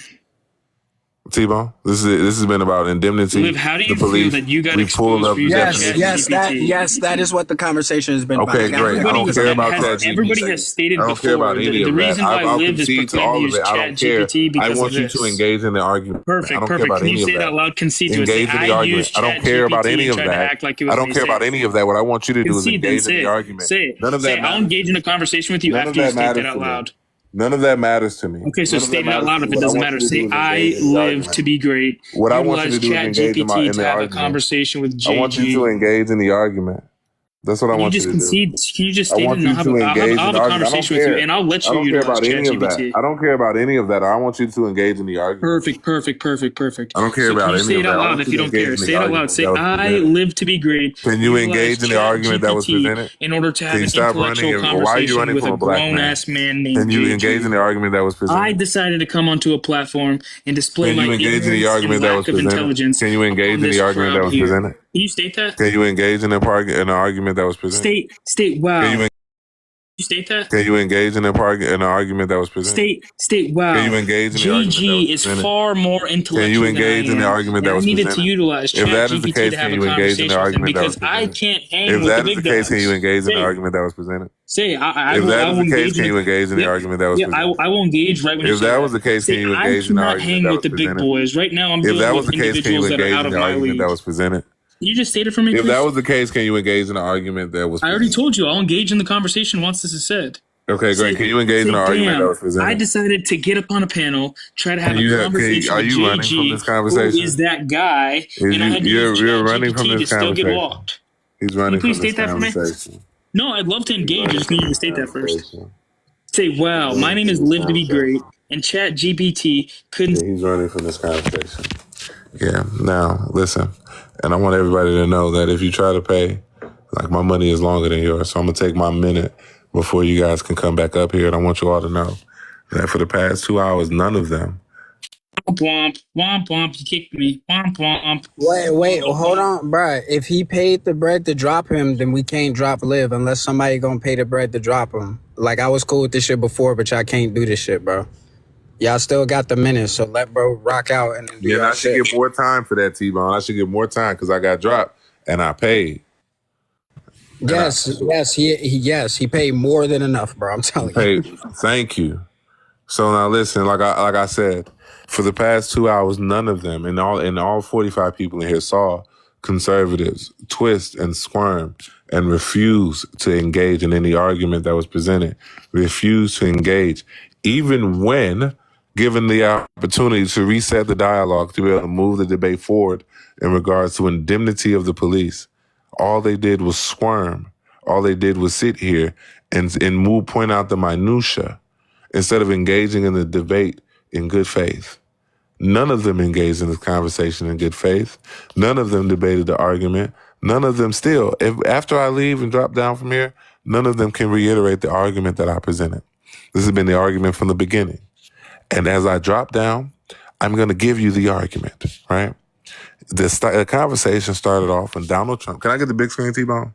T-Bone, this has been about indemnity. Liv, how do you feel that you got exposed for using ChatGPT? Yes, that is what the conversation has been about. Okay, great. I don't care about ChatGPT. Everybody has stated I don't care before about any the of that. reason why I'll Liv is concede to proclaimed to all of use it. I don't care. ChatGPT because I want of you this. to engage in the argument. Perfect, I don't perfect. care about Can any you of say that. that loud? Concede to it. Engage Say, in the I argument. used I don't care about ChatGPT any and of tried to that. act like it was I don't me. care Say about it. any of that. What I want you to do is Concede, then engage in say the it. argument. Say it. None of Say, that I'll engage in a conversation with you None of after you that state that matters out to me. loud. None of that matters to me. Okay, so None of state that it out matters loud to if me. it What I doesn't want matter. you to do Say, is I engage in the live argument. to be great. What I want you to Utilize do is engage in ChatGPT the to have a argument. conversation with I want you to JG. engage in the argument. That's what I Can you want you just to do. concede? Can you just I state it want and you I'll have to engage in a the argument. conversation with you and I'll let I you don't care utilize about any of that. ChatGPT? I don't care about any of that. I want you to engage in the argument. Perfect. I don't care So about can you any say of it that. out I loud want if you you to don't engage care? in the Say it out loud. argument Say, that was I presented. live to be great. Can you Utilize engage in the argument that was ChatGPT presented? in order to have Can you an stop running? intellectual Why are you conversation running with from a a black man? grown-ass man named Can you engage in JG? the argument that was I presented? decided to come onto a platform and display Can my you engage in the ignorance and argument that was lack of presented? intelligence Can you engage upon in this the argument that crowd was here. presented? Can you state that? Can you engage in an argument that was presented? State, wow. Can you You state that? Can you engage in an argument that was presented? State, wow. Can you engage in the argument that was JG is presented? far more Can intellectual you than I engage in the am, argument and that I was needed presented? to utilize If that is the ChatGPT case, to have can a you engage in the conversation with him argument that was because I presented? can't hang If with that the is the big case, can you dogs. engage in the Say, argument that was presented? say, I If will, that I is will the case, engage can in you engage in the yeah, argument that was yeah, presented? I will engage right when you If say that was the case, can Say, you I engage in the cannot argument hang that with was the big presented? boys. Right now, I'm If dealing that was with the case, can you individuals that are engage out in of the my argument league. that was presented? Can you just state it for me, If please? that was the case, can you engage in the argument that was I already presented? told you I'll engage in the conversation once this is said. Okay, great. Say, Can you engage in the argument that damn, was presented? I decided to get up on a panel, try to have a conversation Are with you running from JG, this who conversation? is that guy, and I had to use You're running from ChatGPT to this still get conversation. walked. He's Can you running please from this state that for me? conversation. No, I'd love to He's engage. I running just need from you to this state that first. conversation. Say, wow, He's my running name from is this Live to be great, conversation. and ChatGPT couldn't. Yeah, he's running from this conversation. Yeah. Now, listen, and I want everybody to know that if you try to pay, like, my money is longer than yours, so I'm gonna take my minute before you guys can come back up here, and I want you all to know that for the past 2 hours, none of them womp, womp, womp. You kicked me. Womp, womp. Wait, hold on, bruh. If he paid the bread to drop him, then we can't drop Liv unless somebody gonna pay the bread to drop him. Like, I was cool with this shit before, but y'all can't do this shit, bro. Y'all still got the minutes, so let bro rock out and then do Yeah, and y'all I should shit. get more time for that, T-Bone. I should get more time because I got dropped and I paid. He paid more than enough, bro. I'm telling you. Thank you. So now listen, like I said, for the past 2 hours, none of them and all 45 people in here saw conservatives twist and squirm and refuse to engage in any argument that was presented, refuse to engage, even when given the opportunity to reset the dialogue, to be able to move the debate forward in regards to indemnity of the police. All they did was squirm. All they did was sit here and point out the minutia instead of engaging in the debate in good faith. None of them engaged in this conversation in good faith. None of them debated the argument. None of them still, after I leave and drop down from here, none of them can reiterate the argument that I presented. This has been the argument from the beginning. And as I drop down, I'm going to give you the argument, right? The conversation started off when Donald Trump, can I get the big screen, T-Bone?